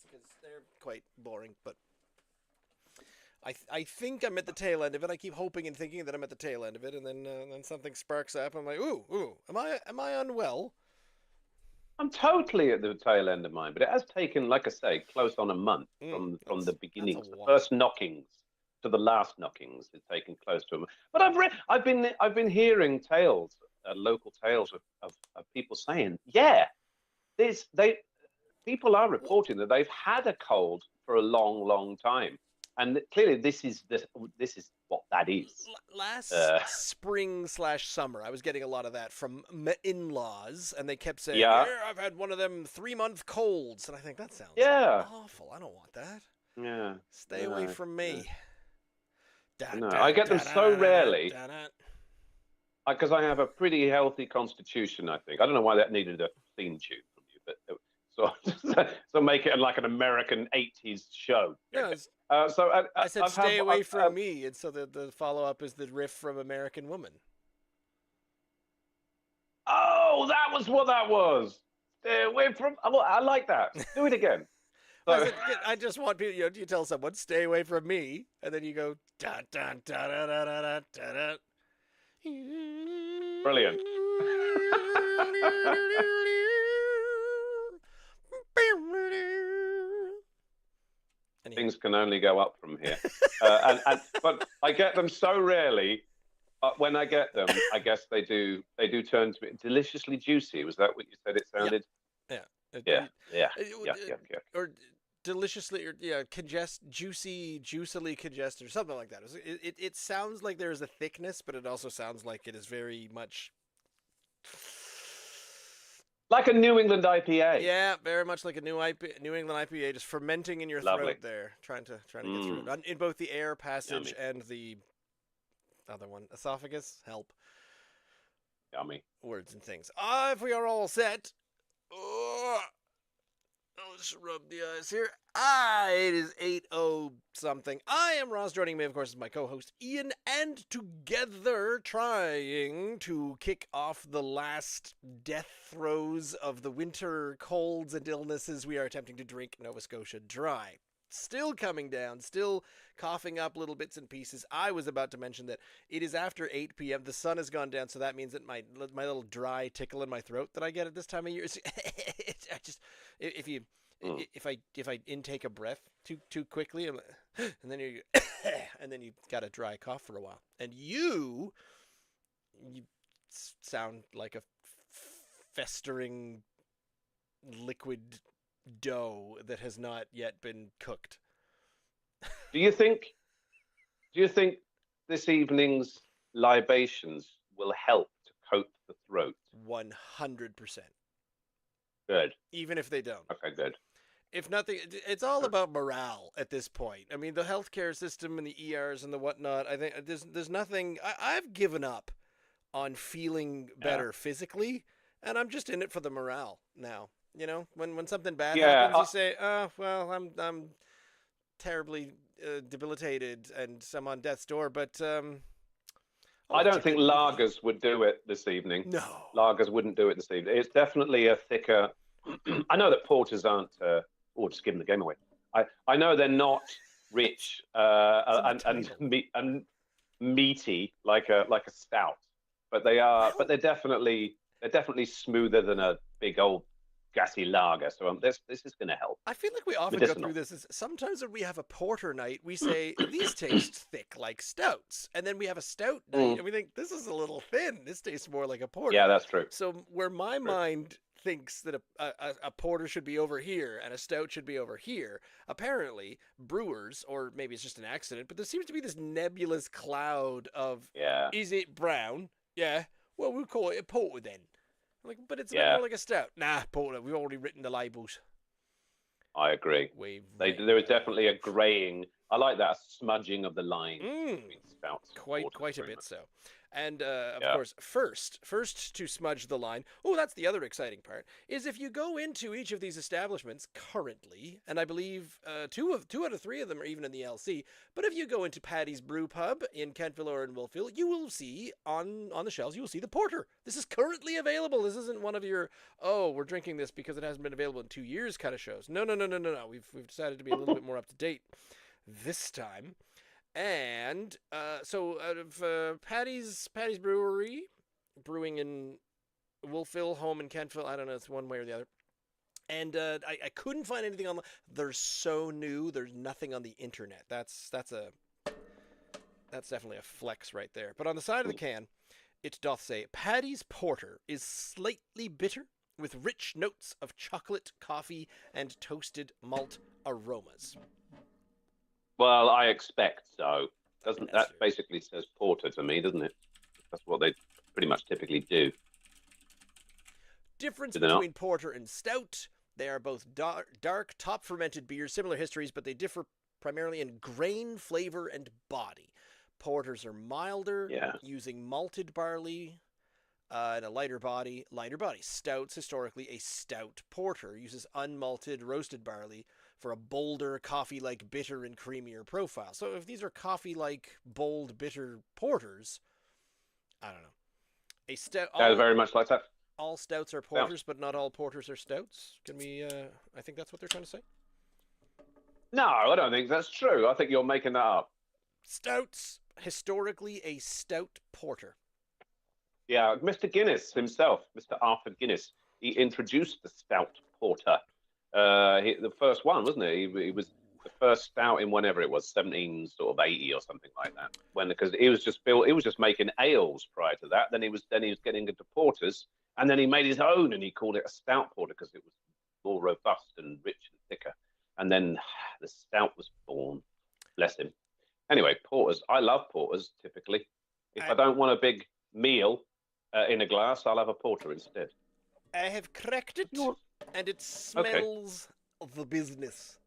ones because they're quite boring. But I think I'm at the tail end of it. I keep hoping and thinking that I'm at the tail end of it, and then something sparks up. I'm like, ooh, am I unwell? I'm totally at the tail end of mine, but it has taken, like I say, close on a month from the That's a beginnings, the while. first knockings to the last knockings. It's taken close to a month. But I've been hearing tales, local tales of people saying, yeah, this they people are reporting that they've had a cold for a long, long time, and clearly this is what that is. Last Uh, spring/summer, I was getting a lot of that from in-laws, and they kept saying, yeah, "Yeah, I've had one of them 3-month colds," and I think that sounds yeah, awful. I don't want that. yeah, Stay away no, from no, me. Da no. I da get them da da so da da da rarely da da. because I have a pretty healthy constitution. I think I don't know why that needed a theme tune from you, but so make it like an American '80s show. No, So I said I've had stay away from me, and so the follow-up is the riff from American Woman. oh, that was what that was. Stay away from. I like that. Do it again. I So said, I just want people, you tell someone, stay away from me, and then you go, da da da da da da da da. brilliant. Anyhow, Things can only go up from here. But I get them so rarely. When I get them, I guess they do turn to be deliciously juicy. Was that what you said? It yeah, sounded. yeah, Yeah, yeah, yeah, uh, yeah, yeah. or deliciously, or yeah, juicily congested, or something like that. It sounds like there is a thickness, but it also sounds like it is very much. Like a New England IPA. Yeah, very much like a New England IPA, just fermenting in your throat Lovely. there, trying to get through Mm, it in both the air passage yummy, and the other one, esophagus. Help, yummy. words and things. If we are all set, oh, I'll just rub the eyes here. It is 8:00 something. I am Ross. Joining me, of course, is my co-host Ian, and together trying to kick off the last death throes of the winter colds and illnesses, we are attempting to drink Nova Scotia dry. Still coming down, still coughing up little bits and pieces. I was about to mention that it is after 8 p.m. The sun has gone down, so that means that my little dry tickle in my throat that I get at this time of year is I just if you Mm. if I intake a breath too quickly, and then you and then you got a dry cough for a while, and you sound like a festering liquid dough that has not yet been cooked. Do you think? Do you think this evening's libations will help to coat the throat? 100%. Good. Even if they don't. Okay, good. If nothing, it's all about morale at this point. I mean, the healthcare system and the ERs and the whatnot. I think there's nothing. I've given up on feeling Yeah. better physically, and I'm just in it for the morale now. When something bad Yeah. happens, you say, "Oh, well, I'm terribly debilitated and I'm on death's door," but I'll I let you don't think get me. lagers would do it this evening. No. Lagers wouldn't do it this evening. It's definitely a thicker. I know that porters aren't. Just giving the game away. I know they're not rich It's in the and title. meaty like a stout, but they are. But Well, they're definitely smoother than a big old gassy lager. So this is going to help. I feel like we often go through Medicinal. this. Sometimes when we have a porter night, we say these taste thick like stouts, and then we have a stout night, Mm, and we think this is a little thin. This tastes more like a porter. yeah, that's true. So where my True. mind thinks that a porter should be over here and a stout should be over here, apparently brewers, or maybe it's just an accident, but there seems to be this nebulous cloud of, Yeah, is it brown? Yeah. Well, we'll call it a porter then. I'm like, but it's a bit yeah, more like a stout. Nah, porter. We've already written the labels. I agree. We've There written is the definitely a labels. graying. I like that smudging of the lines Mm, between stouts and quite porters quite a very bit much. so. And of course, first to smudge the line. Oh, that's the other exciting part. Is if you go into each of these establishments currently, and I believe two out of three of them are even in the LC. But if you go into Paddy's Brew Pub in Kentville or in Wolfville, you will see on the shelves, you will see the porter. This is currently available. This isn't one of your we're drinking this because it hasn't been available in 2 years kind of shows. No. We've decided to be a little bit more up to date this time. And so out of Paddy's Brewery, brewing in Wolfville, home in Kentville, I don't know, it's one way or the other. And I couldn't find anything online. They're so new. There's nothing on the internet. That's definitely a flex right there. But on the side of the can, it doth say, Paddy's Porter is slightly bitter with rich notes of chocolate, coffee, and toasted malt aromas. Well, I expect so. Doesn't that basically says porter to me, doesn't it? That's what they pretty much typically do. Difference between porter and stout. They are both dark top fermented beers, similar histories, but they differ primarily in grain, flavor, and body. Porters are milder, using malted barley and a lighter body. Stouts, historically, a stout porter uses unmalted roasted barley for a bolder, coffee-like, bitter, and creamier profile. So if these are coffee-like, bold, bitter porters, I don't know. A stout. Very much like that. All stouts are porters, but not all porters are stouts. Can we? I think that's what they're trying to say. No, I don't think that's true. I think you're making that up. Stouts, historically, a stout porter. Yeah, Mr. Guinness himself, Mr. Arthur Guinness, he introduced the stout porter. The first one, wasn't it? He was the first stout in whenever it was 1780 or something like that. Because he was just making ales prior to that. Then he was getting into porters, and then he made his own, and he called it a stout porter because it was more robust and rich and thicker. And then the stout was born. Bless him. Anyway, porters. I love porters typically. If I don't want a big meal in a glass, I'll have a porter instead. I have cracked it. And it smells the business.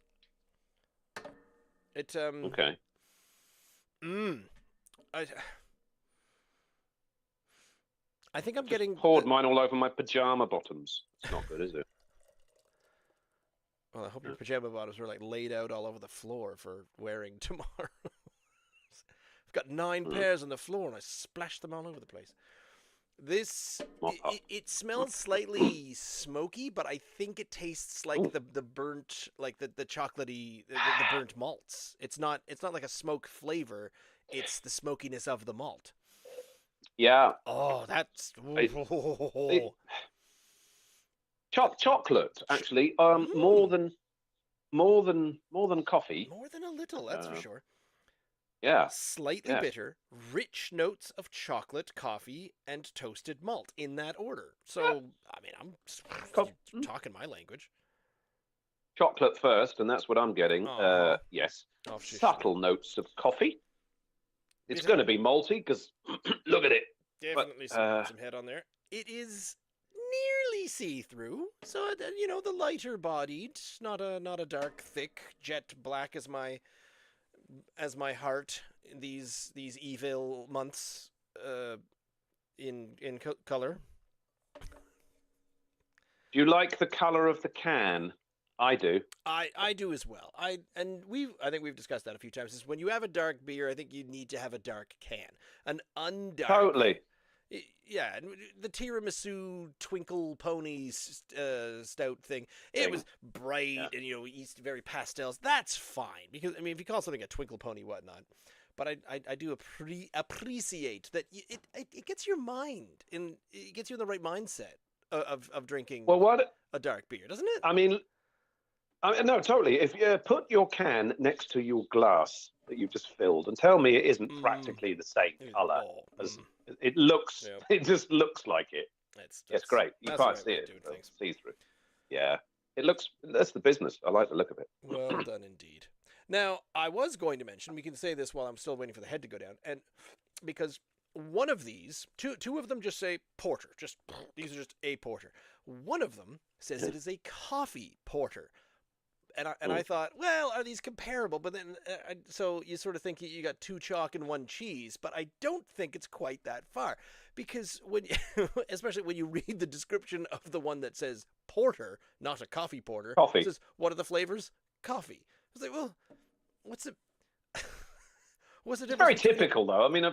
It Okay. I think I'm getting poured mine all over my pajama bottoms. It's not good, is it? Well, I hope your pajama bottoms were like laid out all over the floor for wearing tomorrow. I've got 9 pairs on the floor and I splashed them all over the place. It smells slightly smoky, but I think it tastes like the burnt, like the chocolatey, the burnt malts. It's not like a smoke flavor. It's the smokiness of the malt. Yeah. Oh, that's chocolate actually. More than coffee. More than a little, that's for sure. Yeah. Slightly bitter, rich notes of chocolate, coffee, and toasted malt in that order. So, I mean, I'm talking my language. Chocolate first, and that's what I'm getting. Yes. Subtle notes of coffee. It's going to be malty because look at it. Definitely some head on there. It is nearly see-through, so the lighter bodied, not a dark, thick jet black as my heart in these evil months in color. Do you like the color of the can? I do. I do as well. I think we've discussed that a few times. Is when you have a dark beer, I think you need to have a dark can. An undark. Totally. Yeah, and the tiramisu twinkle pony stout thing. It was bright and very pastels. That's fine because if you call something a twinkle pony, whatnot. But I do appreciate that it gets your mind and it gets you in the right mindset of drinking. A dark beer, doesn't it? I mean, no, totally. If you put your can next to your glass that you've just filled and tell me it isn't practically the same color as it looks, it just looks like it. It's great. You can't see it. See through. Yeah, that's the business. I like the look of it. Well done indeed. Now, I was going to mention, we can say this while I'm still waiting for the head to go down, and because one of these, two of them just say porter. These are just a porter. One of them says it is a coffee porter. I thought, well, are these comparable? But then, so you sort of think you got 2 chalk and 1 cheese, but I don't think it's quite that far, because when, especially when you read the description of the one that says porter, not a coffee porter, Coffee. it says, what are the flavors? Coffee. I was like, well, what's the what's the It's difference? very typical, though. I mean,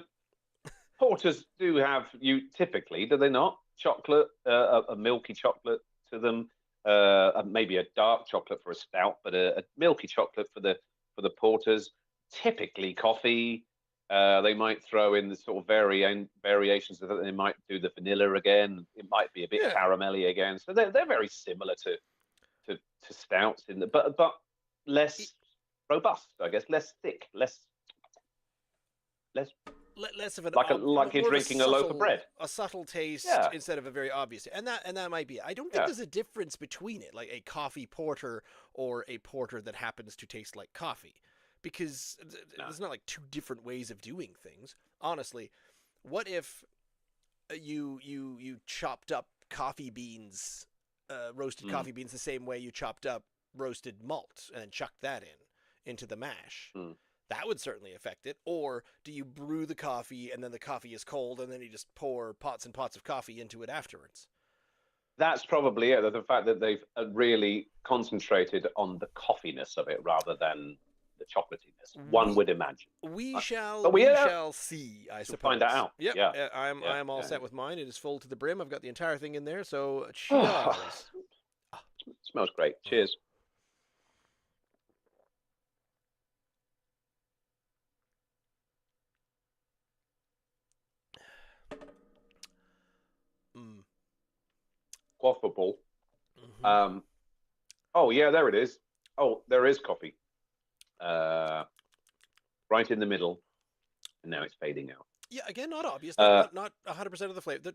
porters do have, typically, do they not? Chocolate, a milky chocolate to them, maybe a dark chocolate for a stout, but a milky chocolate for the porters. Typically, coffee. They might throw in the sort of variations of it. They might do the vanilla again. It might be a bit caramelly again. So they're very similar to stouts but less robust, I guess, less thick, less less of an like you're drinking a loaf of bread, a subtle taste instead of a very obvious. And that might be it. I don't think there's a difference between it, like a coffee porter or a porter that happens to taste like coffee, because there's not like 2 different ways of doing things. Honestly, what if you chopped up coffee beans, roasted coffee beans, the same way you chopped up roasted malt and then chucked that into the mash? That would certainly affect it. Or do you brew the coffee and then the coffee is cold and then you just pour pots and pots of coffee into it afterwards? That's probably it. The fact that they've really concentrated on the coffeeness of it rather than the chocolatiness. One would imagine. We shall see, I suppose. Find that out. Yep. Yeah. I'm all set with mine. It is full to the brim. I've got the entire thing in there. So cheers. Smells great. Cheers. Quaffable. Oh yeah, there it is. Oh, there is coffee. Right in the middle, and now it's fading out. Yeah, again, not obvious. Not 100% of the flavor.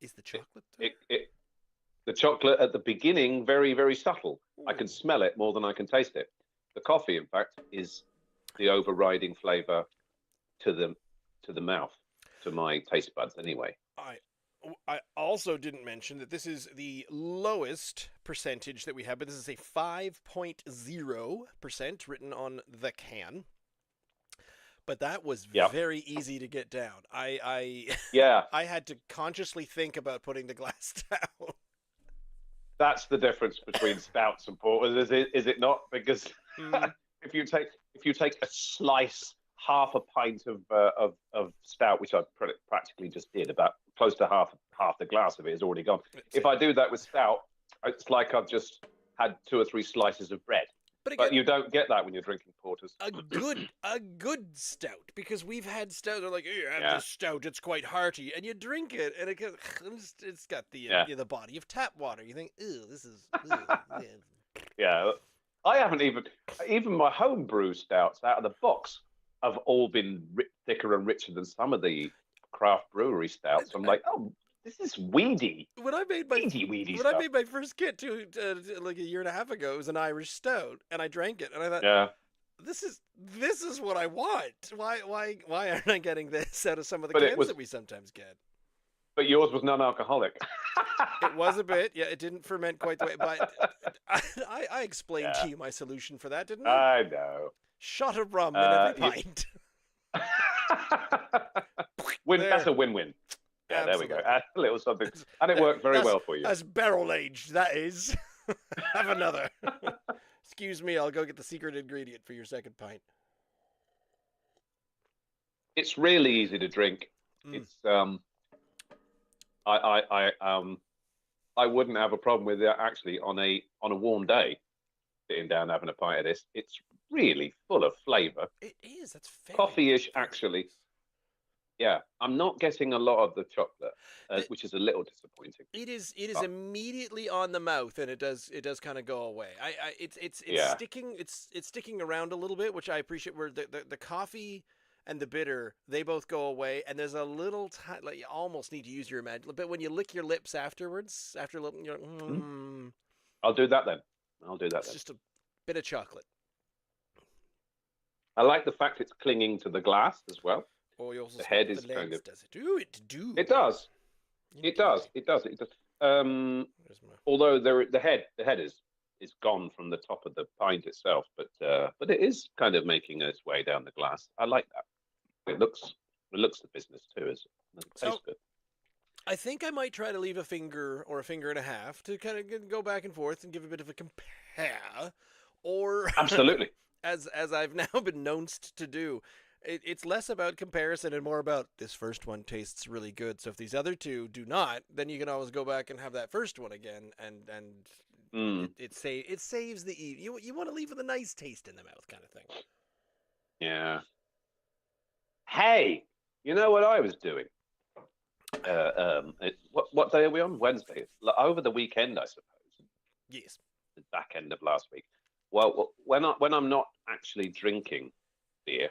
Is the chocolate? The chocolate at the beginning, very, very subtle. I can smell it more than I can taste it. The coffee, in fact, is the overriding flavor to the mouth, to my taste buds, anyway. I also didn't mention that this is the lowest percentage that we have, but this is a 5.0% written on the can. But that was very easy to get down. I had to consciously think about putting the glass down. That's the difference between stouts and porters, is it not? Because if you take a slice, half a pint of stout, which I practically just did, about close to half the glass of it is already gone. If I do that with stout, it's like I've just had 2 or 3 slices of bread. But you don't get that when you're drinking porters. A good stout, because we've had stout. They're like, "Hey, you have this stout; it's quite hearty," and you drink it, and it's got the body of tap water. You think, "Ew, this is." Yeah, I haven't even my home brew stouts out of the box have all been thicker and richer than some of the craft brewery stouts. I'm like, oh, this is weedy. When I made my first kit like a year and a half ago, it was an Irish stout, and I drank it, and I thought, this is what I want. Why aren't I getting this out of some of the cans that we sometimes get? But yours was non-alcoholic. It was a bit, yeah. It didn't ferment quite the way, but I explained to you my solution for that, didn't I? I know. Shot of rum in every pint. That's a win-win. Yeah, absolutely. There we go. Add a little something. And it worked very well for you. That's barrel-aged, that is. Have another. Excuse me, I'll go get the secret ingredient for your second pint. It's really easy to drink. It's I wouldn't have a problem with it actually on a warm day, sitting down having a pint of this. It's really full of flavour. It is. That's very coffee-ish actually. Yeah, I'm not getting a lot of the chocolate, which is a little disappointing. It is immediately on the mouth, and it does kind of go away. It's sticking around a little bit, which I appreciate. Where the coffee and the bitter, they both go away, and there's a little like you almost need to use your imagination. But when you lick your lips afterwards, after a little, you're like, I'll do that then. It's just a bit of chocolate. I like the fact it's clinging to the glass as well. Oh, you also the head is kind of. Does it do it? It does. It does. Although the head is is gone from the top of the pint itself, but it is kind of making its way down the glass. I like that. It looks the business too. It tastes good. I think I might try to leave a finger or a finger and a half to kind of go back and forth and give a bit of a compare, or Absolutely. as I've now been knownst to do. It's less about comparison and more about this first one tastes really good. So if these other two do not, then you can always go back and have that first one again, and it saves the you want to leave with a nice taste in the mouth kind of thing. Yeah. Hey, you know what I was doing? What day are we on? Wednesday. Over the weekend, I suppose. Yes. The back end of last week. Well, when I'm not actually drinking beer,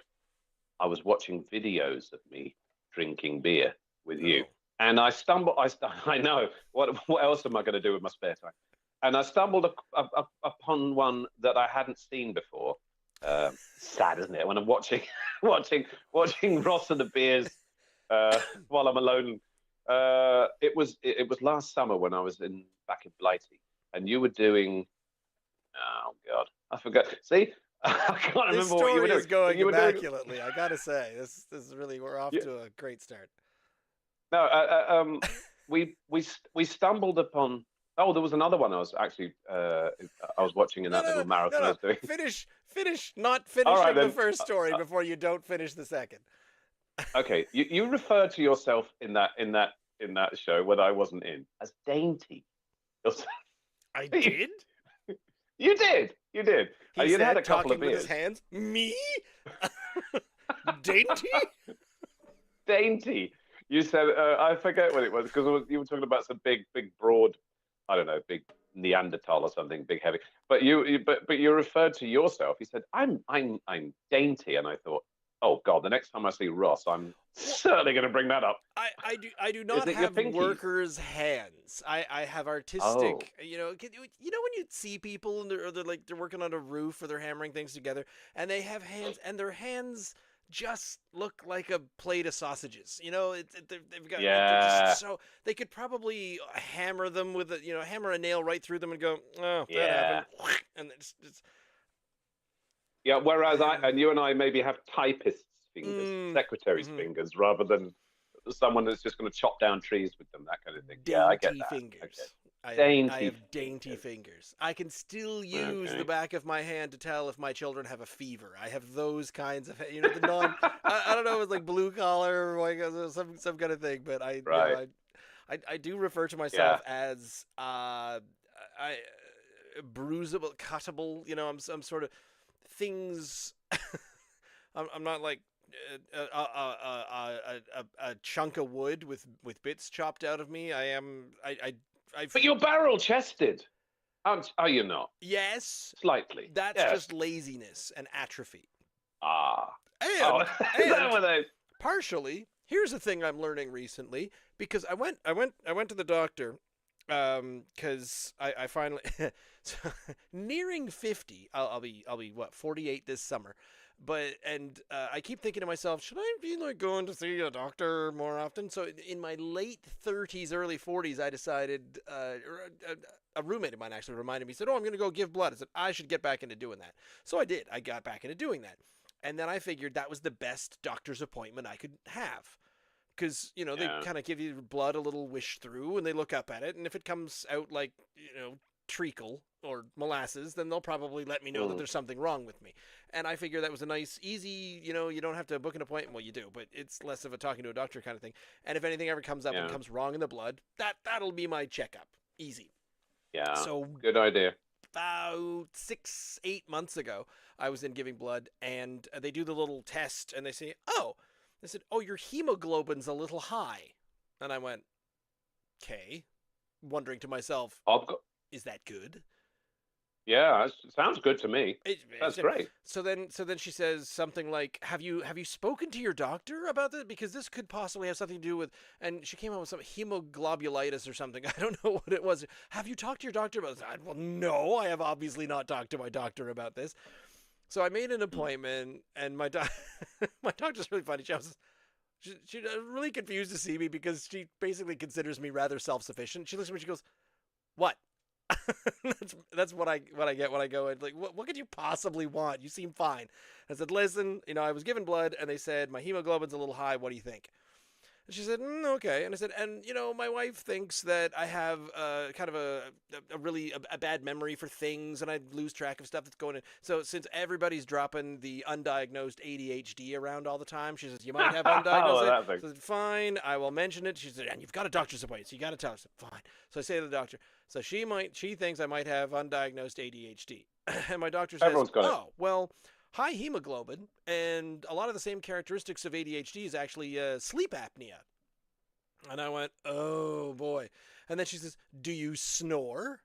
I was watching videos of me drinking beer with you, and I stumbled. I know what else am I going to do with my spare time? And I stumbled upon one that I hadn't seen before. Sad, isn't it? When I'm watching Ross and the Beers while I'm alone. It was last summer when I was back in Blighty, and you were doing. Oh God, I forgot. See. I can't remember this what you were doing. This story is going immaculately. I gotta say, this is really, we're off to a great start. No, we stumbled upon. Oh, there was another one I was actually I was watching in that little marathon I was doing. Finish, not finishing the first story before you don't finish the second. Okay, you referred to yourself in that show when I wasn't in as dainty. I did. You did. He you said, had a couple talking of beers. with his hands. Me? Dainty? Dainty. You said I forget what it was because you were talking about some big, broad. I don't know, big Neanderthal or something, big, heavy. But you referred to yourself. You said I'm dainty, and I thought, oh God, the next time I see Ross, I'm certainly going to bring that up. I do not have workers' hands. I have artistic. Oh. You know when you see people and they're working on a roof or they're hammering things together and they have hands and their hands just look like a plate of sausages. You know, they've got just so they could probably hammer them with hammer a nail right through them and go, oh, that happened, and it's yeah. Whereas you and I maybe have typists' fingers, secretaries' fingers, rather than someone that's just going to chop down trees with them, that kind of thing. Dainty I get that. Fingers. Okay. I have dainty fingers. I can still use the back of my hand to tell if my children have a fever. I have those kinds of, the non. I don't know if it's like blue collar or like some kind of thing, but I do refer to myself as bruisable, cuttable. I'm sort of things. I'm not like a chunk of wood with bits chopped out of me. But you're barrel chested, are you not? Yes, slightly. That's just laziness and atrophy. And partially. Here's the thing I'm learning recently, because I went to the doctor because I finally nearing 50. I'll be what, 48 this summer. But I keep thinking to myself, should I be like going to see a doctor more often? So in my late 30s, early 40s, I decided. A roommate of mine actually reminded me. Said, "Oh, I'm going to go give blood." I said, "I should get back into doing that." So I did. I got back into doing that, and then I figured that was the best doctor's appointment I could have, because they kind of give you blood a little wish through, and they look up at it, and if it comes out like treacle or molasses, then they'll probably let me know that there's something wrong with me. And I figure that was a nice, easy, you don't have to book an appointment. Well, you do, but it's less of a talking to a doctor kind of thing. And if anything ever comes up and comes wrong in the blood, that'll be my checkup. Easy. Yeah. So good idea. About 6-8 months ago, I was in giving blood, and they do the little test, and they said, your hemoglobin's a little high. And I went, okay, wondering to myself, is that good? Yeah, it sounds good to me. That's great. So then she says something like, "Have you spoken to your doctor about this? Because this could possibly have something to do with." And she came up with some hemoglobulitis or something. I don't know what it was. Have you talked to your doctor about this? Well, no, I have obviously not talked to my doctor about this. So I made an appointment, and my doctor's really funny. She's really confused to see me because she basically considers me rather self-sufficient. She looks at me, she goes, "What? That's what I get when I go in. Like, what could you possibly want? You seem fine. I said, listen, I was given blood, and they said my hemoglobin's a little high. What do you think? And she said, okay. And I said, and my wife thinks that I have kind of a really a bad memory for things, and I lose track of stuff that's going in. So since everybody's dropping the undiagnosed ADHD around all the time, she says, you might have undiagnosed. I said, fine, I will mention it. She said, and you've got a doctor's appointment, so you got to tell her. I said, fine. So I say to the doctor, so she thinks I might have undiagnosed ADHD, and my doctor says, Everyone's got it. well. High hemoglobin and a lot of the same characteristics of ADHD is actually sleep apnea. And I went, oh boy. And then she says, do you snore?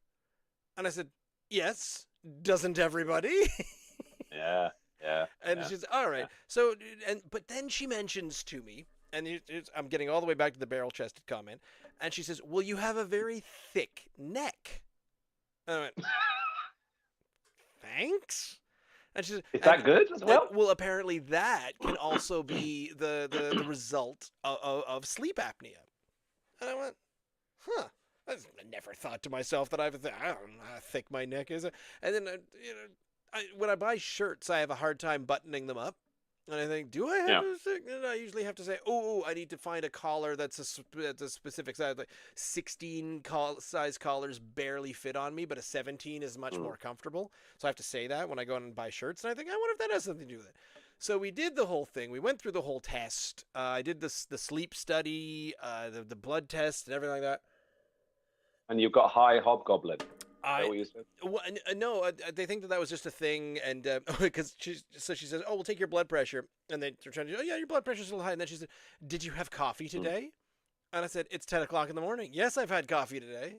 And I said, yes. Doesn't everybody? Yeah. And she says, all right. So, but then she mentions to me, and I'm getting all the way back to the barrel-chested comment, and she says, well, you have a very thick neck. And I went, thanks? And she said, is that good as well? Well, apparently that can also be the result of sleep apnea. And I went, huh. I never thought to myself that I don't know how thick my neck is. And then, when I buy shirts, I have a hard time buttoning them up. And I think, do I have a thick? And I usually have to say, I need to find a collar that's a specific size. Like 16 size collars barely fit on me, but a 17 is much more comfortable. So I have to say that when I go and buy shirts. And I think, I wonder if that has something to do with it. So we did the whole thing. We went through the whole test. I did the sleep study, the blood test, and everything like that. And you've got high hobgoblin. Is that what you said? Well, no, they think that was just a thing, and because she says, we'll take your blood pressure, and they're trying to, yeah, your blood pressure's a little high, and then she said, did you have coffee today? And I said, it's 10 o'clock in the morning. Yes, I've had coffee today.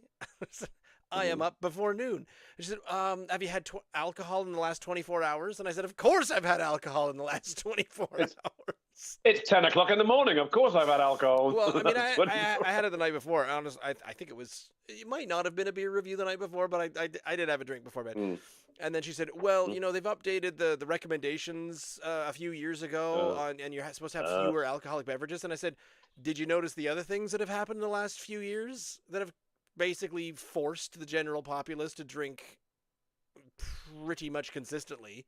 I am up before noon. And she said, have you had alcohol in the last 24 hours? And I said, of course I've had alcohol in the last 24 hours. It's 10 o'clock in the morning. Of course I've had alcohol. Well, I mean, I had it the night before. Honestly, I think it might not have been a beer review the night before, but I did have a drink before bed. And then she said, well, they've updated the recommendations a few years ago, and you're supposed to have fewer alcoholic beverages. And I said, did you notice the other things that have happened in the last few years that have basically forced the general populace to drink pretty much consistently?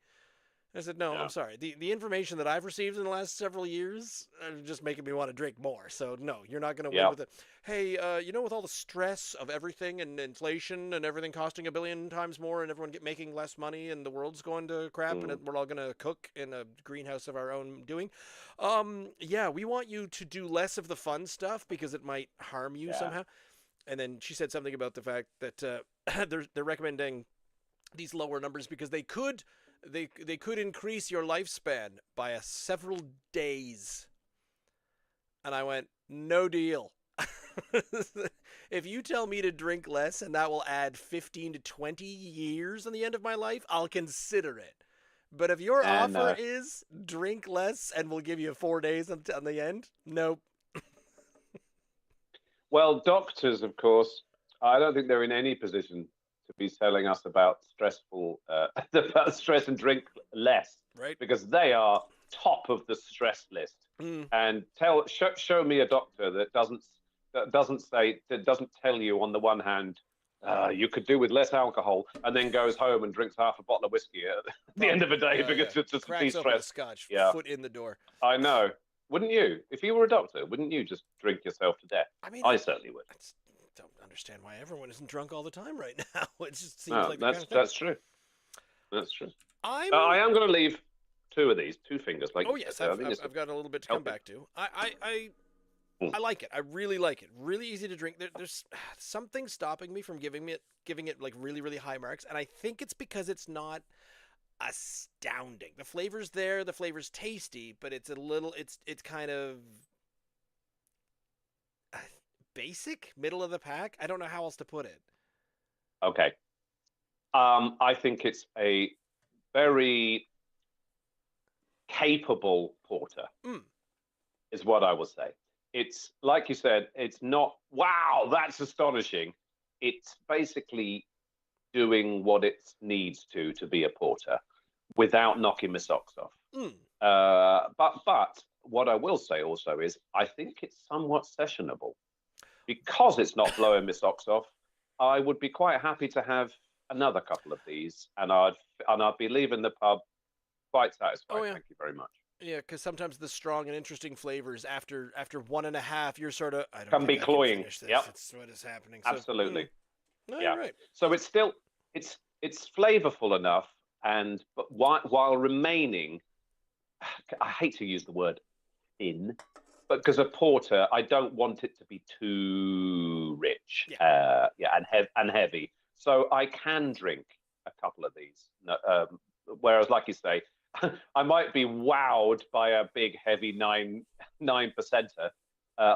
I said, no, I'm sorry. The information that I've received in the last several years are just making me want to drink more. So, no, you're not going to win with it. Hey, with all the stress of everything and inflation and everything costing 1 billion times more and everyone making less money and the world's going to crap and we're all going to cook in a greenhouse of our own doing. We want you to do less of the fun stuff because it might harm you somehow. And then she said something about the fact that they're recommending these lower numbers because they could increase your lifespan by several days. And I went, no deal. If you tell me to drink less and that will add 15 to 20 years on the end of my life, I'll consider it. But if your offer is drink less and we'll give you 4 days on the end, nope. Well, doctors, of course, I don't think they're in any position to be telling us about about stress and drink less, right? Because they are top of the stress list. And show me a doctor that doesn't tell you on the one hand you could do with less alcohol, and then goes home and drinks half a bottle of whiskey at the end of the day because to de-stress. Scotch, foot in the door. I know. Wouldn't you? If you were a doctor, wouldn't you just drink yourself to death? I mean, I certainly would. I don't understand why everyone isn't drunk all the time right now. It just seems like that's true. That's true. I am going to leave 2 of these, 2 fingers. Like, yes, I've got a little bit to come back to. I like it. I really like it. Really easy to drink. There's something stopping me from giving it like really, really high marks, and I think it's because it's not astounding. The flavor's there, the flavor's tasty, but it's it's kind of basic, middle of the pack. I don't know how else to put it. Okay. I think it's a very capable porter, is what I would say. It's, like you said, it's not, wow, that's astonishing. It's basically doing what it needs to be a porter without knocking my socks off. But what I will say also is, I think it's somewhat sessionable because it's not blowing my socks off. It's not, I think it's somewhat sessionable because it's not blowing my socks off. Because it's not blowing my socks off, I think it's somewhat sessionable. Because it's not blowing my socks off, I think it's somewhat sessionable. Because it's not blowing my socks off, I think it's somewhat sessionable. Because it's not blowing my socks off, I would be quite happy to have another couple of these, and I'd be leaving the pub quite satisfied. Oh, yeah. Thank you very much. Yeah, because sometimes the strong and interesting flavors after 1.5, you're sort of, I don't Can think be I cloying. can finish this. Yep, It's what is happening. So, absolutely. no, Yeah. you're right. So it's still it's flavorful enough, and but while remaining, I hate to use the word thin, but because a porter, I don't want it to be too rich. Yeah. Yeah, and heavy. So I can drink a couple of these. Whereas, like you say, I might be wowed by a big, heavy 9%,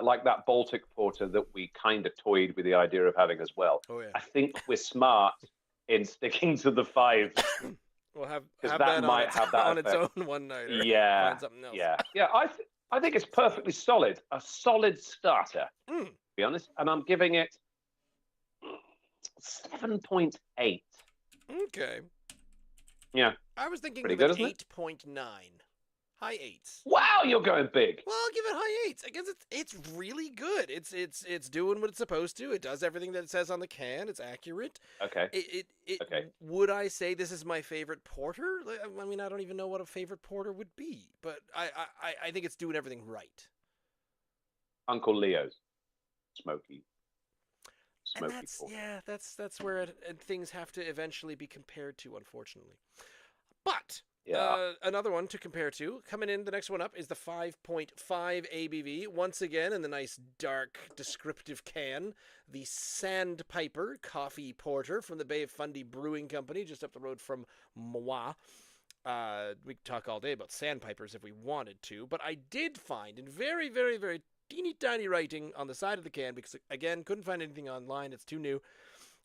like that Baltic porter that we kind of toyed with the idea of having as well. Oh, yeah. I think we're smart in sticking to the 5. We'll have Because that might have that on its effect. own one night. Or Yeah, find something else. yeah. I think it's perfectly solid, a solid starter. To be honest, and I'm giving it 7.8. Okay. Yeah. I was thinking Pretty of good, an isn't it? 8.9. High 8s. Wow, you're going big. Well, I'll give it high 8s. I guess it's really good. It's doing what it's supposed to. It does everything that it says on the can. It's accurate. Okay. Okay. Would I say this is my favorite porter? I mean, I don't even know what a favorite porter would be, but I think it's doing everything right. Uncle Leo's smoky And that's porter. yeah, that's where things have to eventually be compared to, unfortunately. But Yeah. another one to compare to, coming in, the next one up is the 5.5 ABV. Once again, in the nice, dark, descriptive can, the Sandpiper Coffee Porter from the Bay of Fundy Brewing Company, just up the road from moi. We could talk all day about Sandpipers if we wanted to, but I did find in very, very, very teeny tiny writing on the side of the can, because, again, couldn't find anything online, it's too new.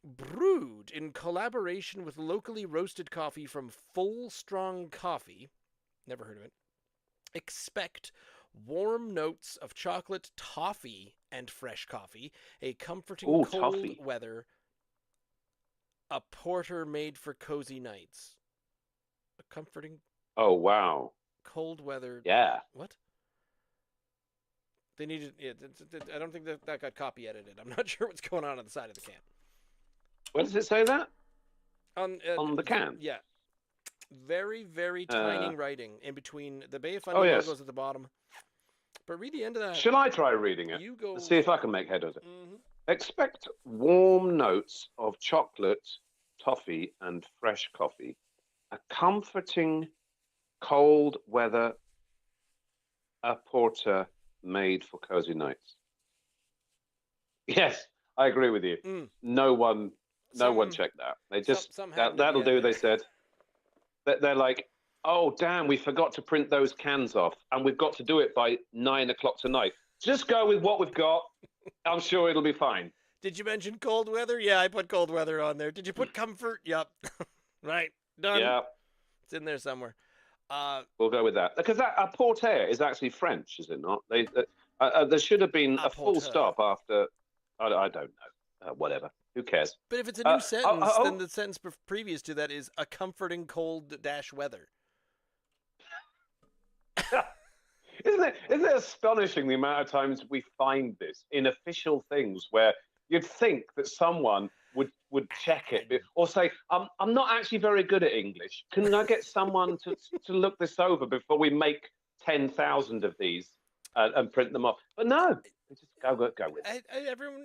Brewed in collaboration with locally roasted coffee from Full Strong Coffee. Never heard of it. Expect warm notes of chocolate, toffee, and fresh coffee. A comforting cold toffee. weather. A porter made for cozy nights. A comforting. Oh, wow. Cold weather. Yeah. What? They needed. Yeah, I don't think that got copy edited. I'm not sure what's going on the side of the can. Where does it say that? On the can? Yeah. Very, very tiny writing in between the Bay of Fundy logos at the bottom. But read the end of that. Shall I try reading it? You go. Let's see if I can make head of it. Mm-hmm. Expect warm notes of chocolate, toffee, and fresh coffee. A comforting cold weather, a porter made for cozy nights. Yes, I agree with you. No one checked that. They just that'll do. They said they're like, oh damn, we forgot to print those cans off, and we've got to do it by 9 o'clock tonight. Just go with what we've got. I'm sure it'll be fine. Did you mention cold weather? Yeah, I put cold weather on there. Did you put comfort? Yep. Right. Done. Yeah. It's in there somewhere. We'll go with that, because a porter is actually French, is it not? There should have been a full stop after. I don't know. Whatever. Who cares? But if it's a new sentence, then the sentence previous to that is a comforting cold dash weather. Isn't it astonishing the amount of times we find this in official things where you'd think that someone would check it or say, I'm not actually very good at English. Can I get someone to look this over before we make 10,000 of these and print them off? But no, they just go with it.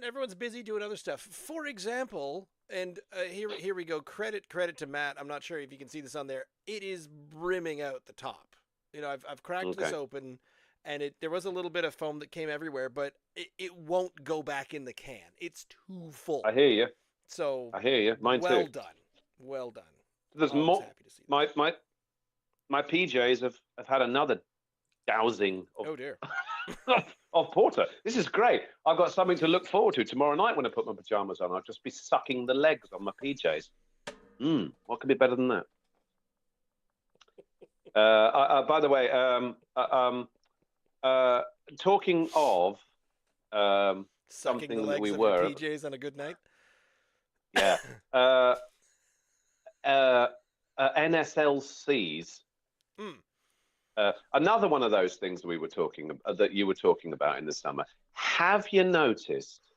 Everyone's busy doing other stuff. For example, and here we go. Credit to Matt. I'm not sure if you can see this on there. It is brimming out the top. You know, I've cracked this open, and there was a little bit of foam that came everywhere, but it won't go back in the can. It's too full. I hear you. So I hear you. Mine well too. Well done. There's more. Happy to see that. My PJs have had another dousing of, oh dear. of porter. This is great. I've got something to look forward to tomorrow night when I put my pajamas on. I'll just be sucking the legs on my PJs. What could be better than that? By the way, talking of something that we were PJs on a good night. Yeah. NSLCs. Another one of those things that you were talking about in the summer. Have you noticed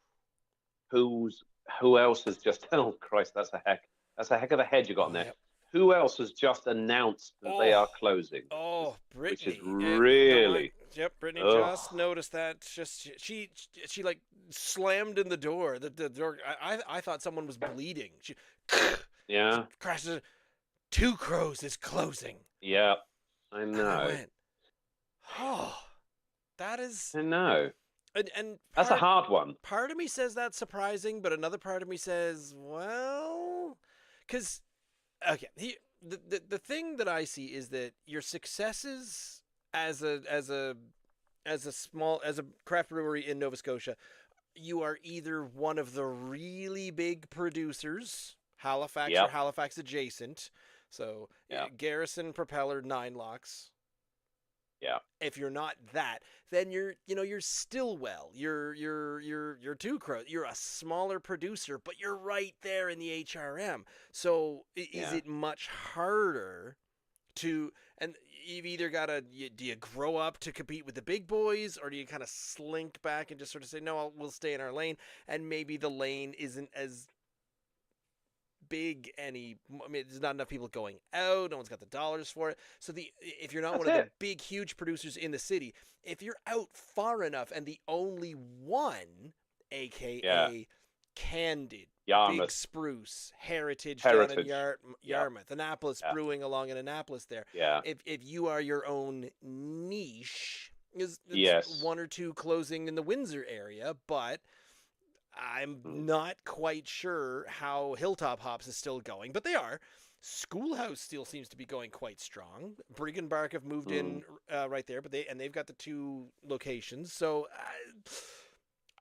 who's who else has just? Oh Christ, that's a heck of a head you got in there. Yep. Who else has just announced that they are closing? Oh, Which is Brittany. really. Yep, Brittany Oh, just noticed that. Just she like slammed in the door. The door. I thought someone was bleeding. She yeah, crashes. Two Crows is closing. yeah. I And I know. went, oh, that is. I know. And That's a hard one. part of me says that's surprising, but another part of me says, well, because okay, the thing that I see is that your successes as a craft brewery in Nova Scotia, you are either one of the really big producers, Halifax or Yep. Halifax adjacent, so Yeah. Garrison, Propeller, Nine Locks. Yeah. If you're not that, then you're Stillwell, you're Two Crows, you're a smaller producer, but you're right there in the HRM. So is Yeah. it much harder to? And you've either got to do you grow up to compete with the big boys, or do you kind of slink back and just sort of say no, we'll stay in our lane, and maybe the lane isn't as big any. I mean, there's not enough people going out. No one's got the dollars for it. So if you're not That's one of it. the big, huge producers in the city, if you're out far enough and the only one, aka Yeah. Candid, Big Yarmouth. Spruce, Heritage, Heritage. down in Yeah. Yarmouth, Annapolis Yeah. Brewing along in Annapolis there. Yeah. If you are your own niche, is Yes. one or two closing in the Windsor area, but I'm Mm. not quite sure how Hilltop Hops is still going, but they are. Schoolhouse still seems to be going quite strong. Brig and Bark have moved in right there, but they've got the two locations. So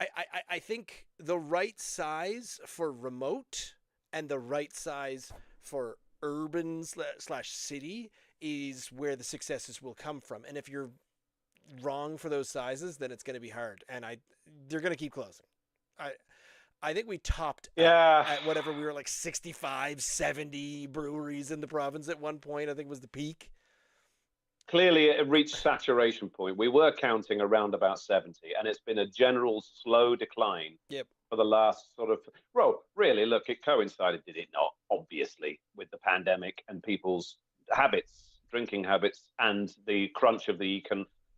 I think the right size for remote and the right size for urban / city is where the successes will come from. And if you're wrong for those sizes, then it's going to be hard. And they're going to keep closing. I think we topped Yeah. at whatever we were like 65, 70 breweries in the province at one point, I think was the peak. Clearly, it reached saturation point. We were counting around about 70, and it's been a general slow decline Yep. for the last sort of. Well, really, look, it coincided, did it not? Obviously, with the pandemic and people's habits, drinking habits, and the crunch of the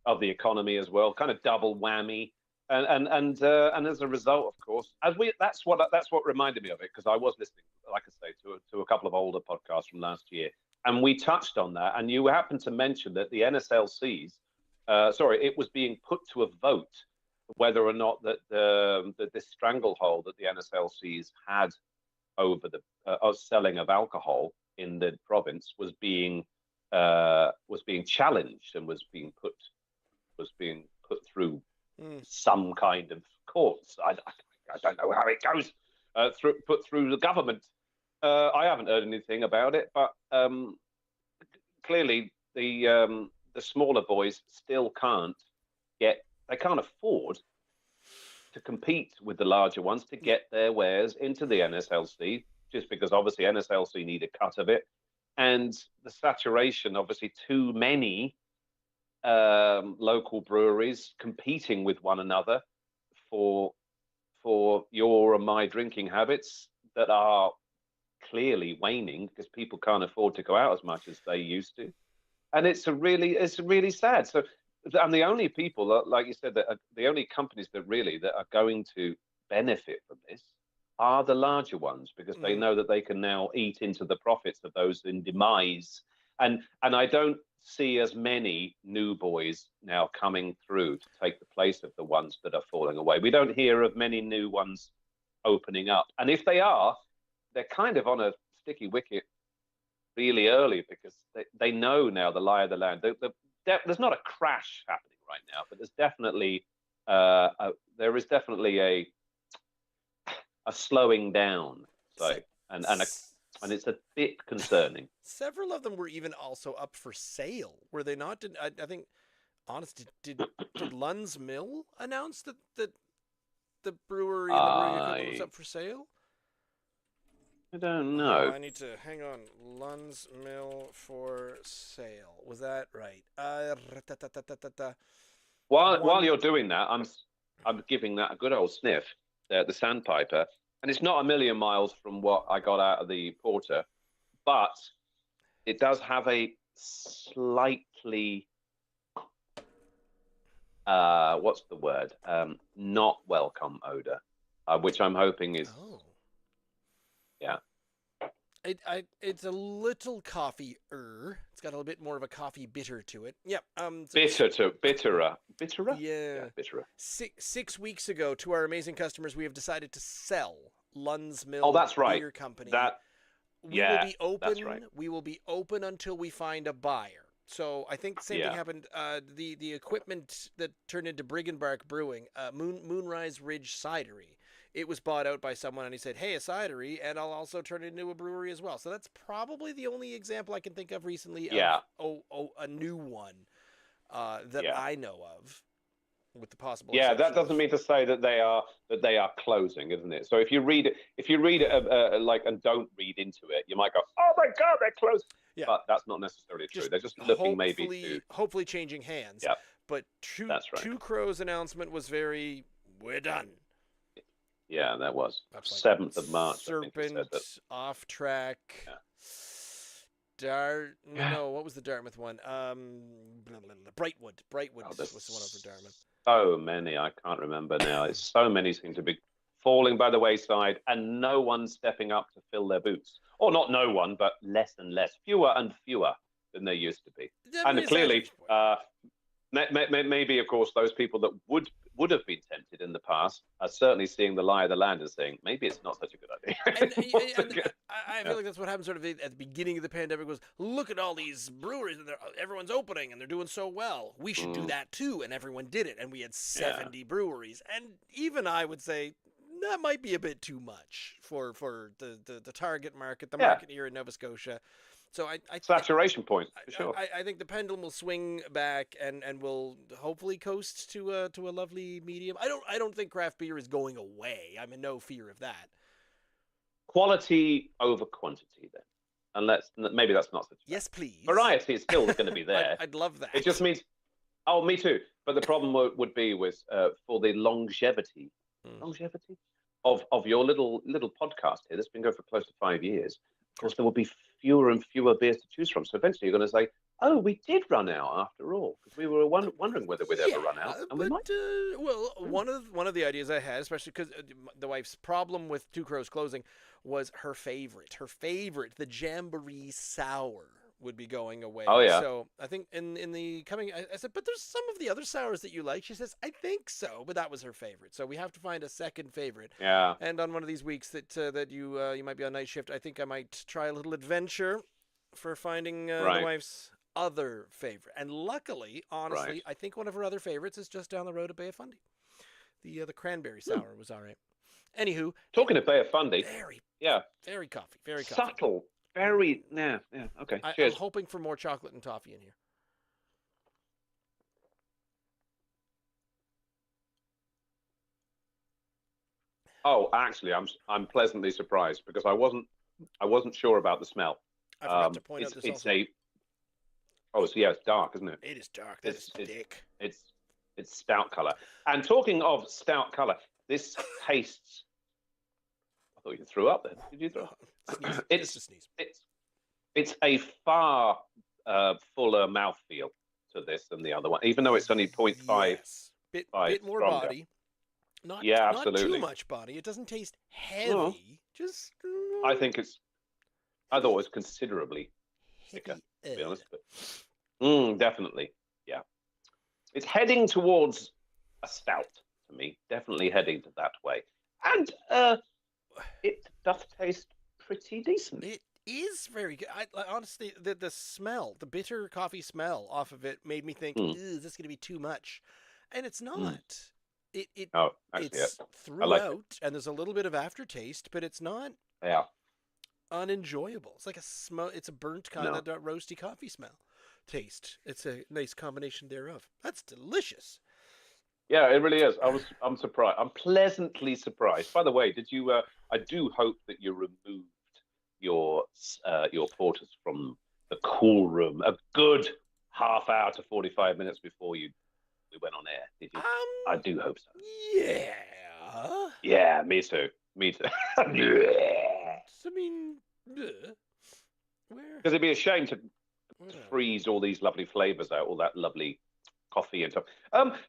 economy as well. Kind of double whammy. And as a result, of course, that's what reminded me of it, because I was listening, like I say, to a couple of older podcasts from last year, and we touched on that, and you happened to mention that the NSLCs, it was being put to a vote whether or not that this stranglehold that the NSLCs had over the selling of alcohol in the province was being challenged and was being put through some kind of courts. I don't know how it goes put through the government. I haven't heard anything about it, but clearly the smaller boys still can't afford to compete with the larger ones to get their wares into the NSLC, just because obviously NSLC need a cut of it, and the saturation, obviously too many local breweries competing with one another for your and my drinking habits that are clearly waning because people can't afford to go out as much as they used to, and it's really sad. So, and the only people that, like you said, that are, the only companies that are going to benefit from this are the larger ones, because they know that they can now eat into the profits of those in demise. And I don't see as many new boys now coming through to take the place of the ones that are falling away. We don't hear of many new ones opening up. And if they are, they're kind of on a sticky wicket really early, because they know now the lie of the land. There's not a crash happening right now, but there's definitely there is definitely a slowing down. So and it's a bit concerning. Several of them were even also up for sale, were they not? I think, honest, did Lunn's Mill announce that the brewery and the brewing equipment was up for sale? I don't know. I need to hang on. Lunn's Mill for sale. Was that right? While you're doing that, I'm giving that a good old sniff. The Sandpiper, And it's not a million miles from what I got out of the porter, but it does have a slightly what's the word? Not welcome odor, which I'm hoping is yeah. It's a little coffee-er. It's got a little bit more of a coffee bitter to it. Yep. Bitterer. Yeah. Bitterer. 6 weeks ago, to our amazing customers, we have decided to sell Lunn's Mill Oh, that's right. Beer Company. We will be open. That's right. We will be open until we find a buyer. So I think the same thing happened. The equipment that turned into Briggenbark Brewing, Moonrise Ridge Cidery, it was bought out by someone, and he said, "Hey, a cidery, and I'll also turn it into a brewery as well." So that's probably the only example I can think of recently of a new one that I know of, with the possible. Yeah, that doesn't mean to say that they are closing, isn't it? So if you read it, like, and don't read into it, you might go, "Oh my God, they're closing." Yeah. But that's not necessarily true. They're just looking maybe to hopefully changing hands. Yeah. But Two Crows announcement was very, we're done. Yeah, that was 7th of March. Serpent, Off Track. Yeah. No, what was the Dartmouth one? Brightwood. Brightwood was the one over Dartmouth. So many, I can't remember now. It's so many seem to be falling by the wayside, and no one stepping up to fill their boots. Or not no one, but less and less, fewer and fewer than there used to be. And clearly, maybe, of course, those people that would have been tempted in the past are certainly seeing the lie of the land and saying, maybe it's not such a good idea. I feel like that's what happened sort of at the beginning of the pandemic was, look at all these breweries, and everyone's opening, and they're doing so well. We should do that too, and everyone did it, and we had 70 breweries. And even I would say, that might be a bit too much for the target market, the market here in Nova Scotia. So I saturation point for sure. I think the pendulum will swing back and will hopefully coast to a lovely medium. I don't think craft beer is going away. I'm in no fear of that. Quality over quantity, then, and maybe that's not such. Yes, please. Variety is still going to be there. I'd love that. It just means, me too. But the problem would be with for the longevity of your little podcast here that's been going for close to 5 years. Of course, there will be fewer and fewer beers to choose from. So eventually you're going to say, oh, we did run out after all, because we were wondering whether we'd ever run out. And we might. One of the ideas I had, especially because the wife's problem with Two Crows closing was her favorite, the Jamboree Sour would be going away. Oh, yeah. So I think in the coming, I said, but there's some of the other sours that you like. She says, I think so, but that was her favorite. So we have to find a second favorite. Yeah. And on one of these weeks that you might be on night shift, I think I might try a little adventure for finding the wife's other favorite. And luckily, honestly, I think one of her other favorites is just down the road at Bay of Fundy. The cranberry sour was all right. Anywho, talking of Bay of Fundy, very coffee, very coffee. Subtle. Very, okay. Cheers. I'm hoping for more chocolate and toffee in here. Oh, actually, I'm pleasantly surprised because I wasn't sure about the smell. I forgot to point out this it's also. It's dark, isn't it? It is dark. It's thick. It's stout color. And talking of stout color, this tastes. I thought you threw up then. Did you throw up? It's a sneeze. It's a far fuller mouthfeel to this than the other one, even though it's only 0.5. Yes. Bit more stronger. Body. Not absolutely. Not too much body. It doesn't taste heavy. Just. I thought it was considerably thicker, to be honest. But definitely, yeah. It's heading towards a stout to me. Definitely heading to that way, and it does taste pretty decent. It is very good. Honestly, the smell, the bitter coffee smell off of it made me think, is this going to be too much? And it's not. It's throughout, and there's a little bit of aftertaste, but it's not unenjoyable. It's like it's a burnt kind of roasty coffee smell taste. It's a nice combination thereof. That's delicious. Yeah, it really is. I'm surprised. I'm pleasantly surprised. By the way, did you? I do hope that you removed your porters from the cool room a good half hour to 45 minutes before we went on air. Did you? I do hope so. Yeah. Yeah, me too. Me too. I mean, where? Because it'd be a shame to Where? freeze all these lovely flavors out, all that lovely coffee and stuff.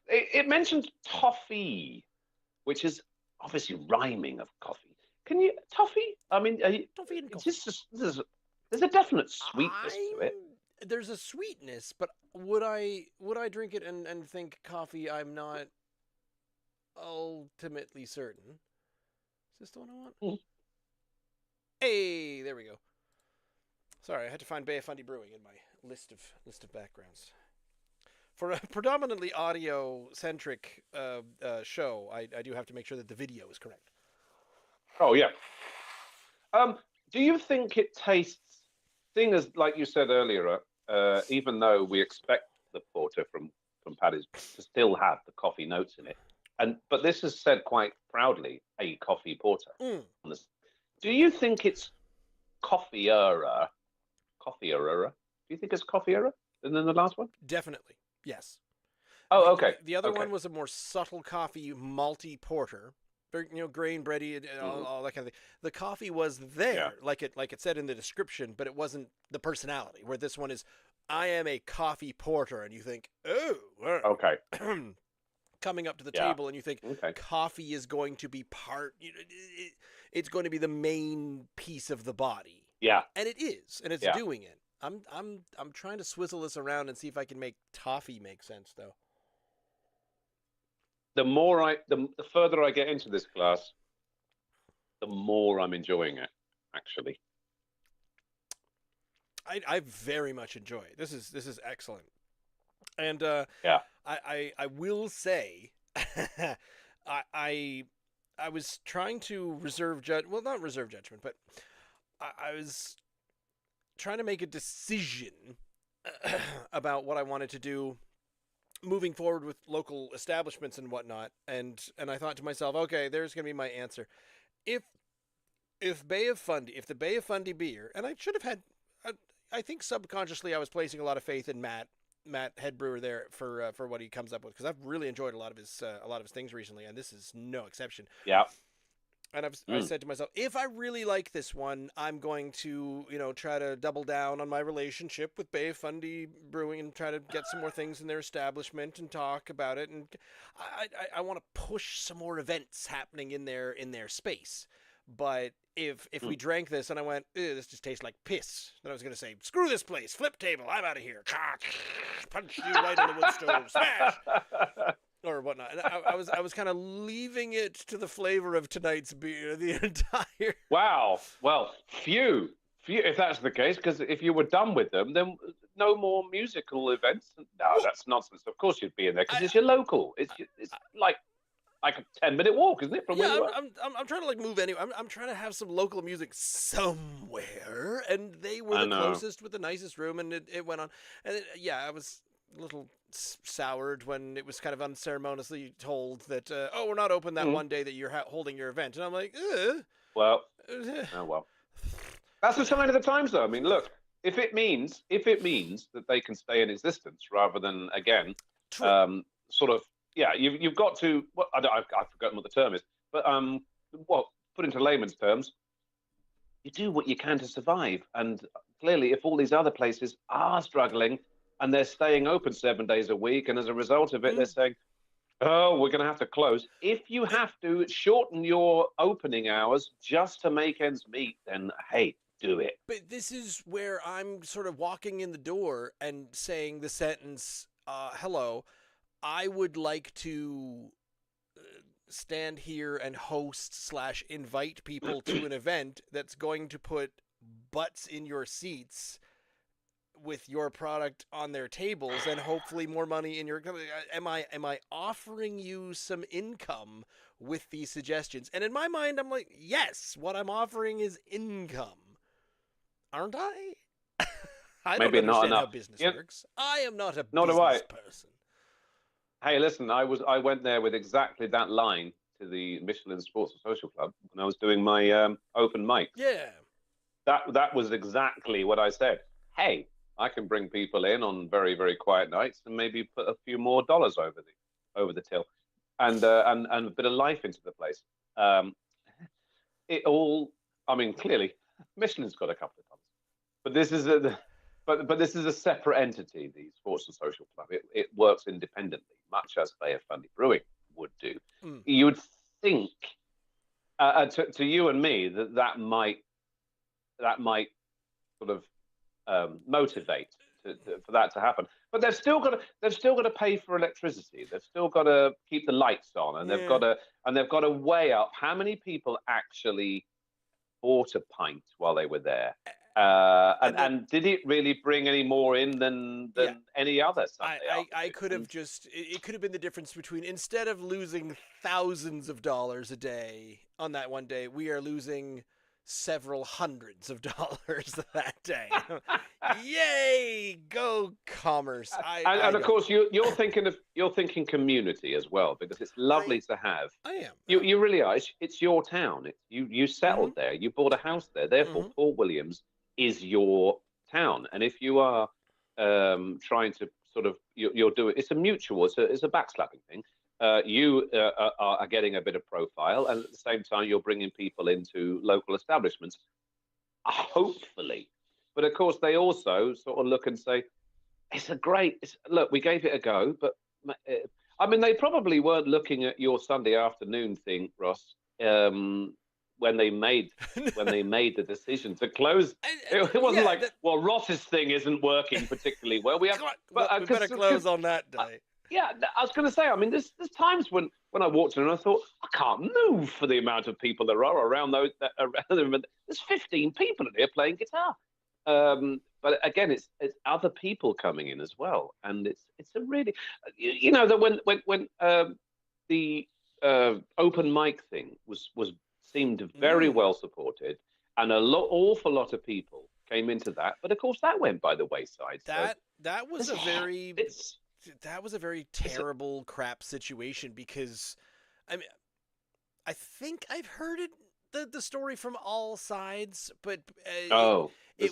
It mentioned toffee, which is obviously rhyming of coffee. Can you toffee? I mean, Toffee and it's coffee. just there's a definite sweetness to it. There's a sweetness, but would I drink it and think coffee? I'm not ultimately certain. Is this the one I want? Mm. Hey, there we go. Sorry, I had to find Bay of Fundy Brewing in my list of backgrounds. For a predominantly audio-centric show, I do have to make sure that the video is correct. Oh yeah. Do you think it tastes, seeing as like you said earlier, even though we expect the porter from Paddy's to still have the coffee notes in it, but this is said quite proudly, a coffee porter. Mm. Do you think it's coffee-era? Coffee-era? Do you think it's coffee-era than the last one? Definitely, yes. Oh, okay. The other okay. one was a more subtle coffee, malty porter. Very, grain bready and all that kind of thing. The coffee was there, like it said in the description, but it wasn't the personality. Where this one is, I am a coffee porter, and you think, oh, okay. Coming up to the table, and you think coffee is going to be part. It's going to be the main piece of the body. Yeah, and it is, and it's doing it. I'm trying to swizzle this around and see if I can make toffee make sense, though. The further I get into this glass, the more I'm enjoying it. Actually, I very much enjoy it. This is excellent, and I will say, I was trying to not reserve judgment, but I was trying to make a decision about what I wanted to do moving forward with local establishments and whatnot, and I thought to myself, okay, there's gonna be my answer. If the Bay of Fundy beer, and I should have had, I think subconsciously I was placing a lot of faith in Matt, head brewer there, for what he comes up with, because I've really enjoyed a lot of his things recently, and this is no exception. Yeah. And I said to myself, if I really like this one, I'm going to, try to double down on my relationship with Bay of Fundy Brewing and try to get some more things in their establishment and talk about it. And I want to push some more events happening in their space. But if we drank this and I went, this just tastes like piss, then I was going to say, screw this place, flip table, I'm out of here. Punch you right in the wood stove, smash. Or whatnot. And I was kind of leaving it to the flavor of tonight's beer the entire. Wow. Well, few. If that's the case, because if you were done with them, then no more musical events. No, that's nonsense. Of course you'd be in there because it's your local. It's like a 10-minute walk, isn't it? From where you are? I'm trying to move anyway. I'm trying to have some local music somewhere, and they were the closest with the nicest room, and it went on. And I was a little soured when it was kind of unceremoniously told that we're not open that one day that you're holding your event, and I'm like, well, that's the sign of the times, though. I mean, look, if it means that they can stay in existence rather than again, you've got to. Well, I've forgotten what the term is, but put into layman's terms, you do what you can to survive, and clearly, if all these other places are struggling and they're staying open 7 days a week, and as a result of it, they're saying, oh, we're going to have to close. If you have to shorten your opening hours just to make ends meet, then, hey, do it. But this is where I'm sort of walking in the door and saying the sentence, hello, I would like to stand here and host / invite people to an event that's going to put butts in your seats with your product on their tables and hopefully more money in your company. Am I offering you some income with these suggestions? And in my mind, I'm like, yes, what I'm offering is income. Aren't I? I Maybe don't not understand enough. how business works. I am not a Nor do business I. person. Hey, listen, I went there with exactly that line to the Michelin Sports and Social Club when I was doing my open mic. Yeah. That was exactly what I said. Hey, I can bring people in on very, very quiet nights and maybe put a few more dollars over the till, and a bit of life into the place. it all. I mean, clearly, Michelin's got a couple of tons, but this is a separate entity. The Sports and Social Club. It works independently, much as Bay of Fundy Brewing would do. Mm. You would think, to you and me, that might sort of motivate for that to happen. But they've still got to pay for electricity. They've still got to keep the lights on, and they've got to weigh up how many people actually bought a pint while they were there. And did it really bring any more in than any other Sunday? I could have just, it could have been the difference between, instead of losing thousands of dollars a day on that one day, we are losing several hundreds of dollars that day. Yay, go commerce. And of course you're thinking community as well, because it's lovely to have. I am. You really are. It's your town. You settled there. You bought a house there. Therefore, Port Williams is your town. And if you are trying to sort of, you're doing, it's a mutual, it's a backslapping thing. You are getting a bit of profile, and at the same time, you're bringing people into local establishments, hopefully. But of course, they also sort of look and say, look, we gave it a go, but I mean, they probably weren't looking at your Sunday afternoon thing, Ross, when they made the decision to close. It wasn't well, Ross's thing isn't working particularly well. We better close on that day. Yeah, I was going to say, I mean, there's times when I walked in and I thought, I can't move for the amount of people there are around those. There's 15 people in here playing guitar. But again, it's other people coming in as well, and it's a really, that when the open mic thing seemed very well supported, and awful lot of people came into that, but of course that went by the wayside. That was a very terrible crap situation, because I mean, I think I've heard the story from all sides, but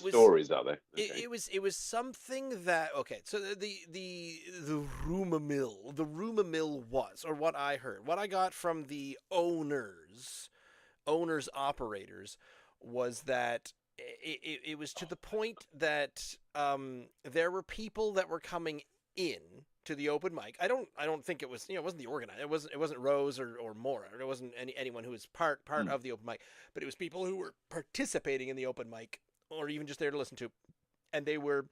stories are there? Okay. It was something that, okay, so the rumor mill was, or what I heard, what I got from the owners operators, was that it was to the point that there were people that were coming in to the open mic. I don't think it was, it wasn't the organizer. It wasn't Rose or Maura. It wasn't anyone who was part of the open mic, but it was people who were participating in the open mic, or even just there to listen to, and they were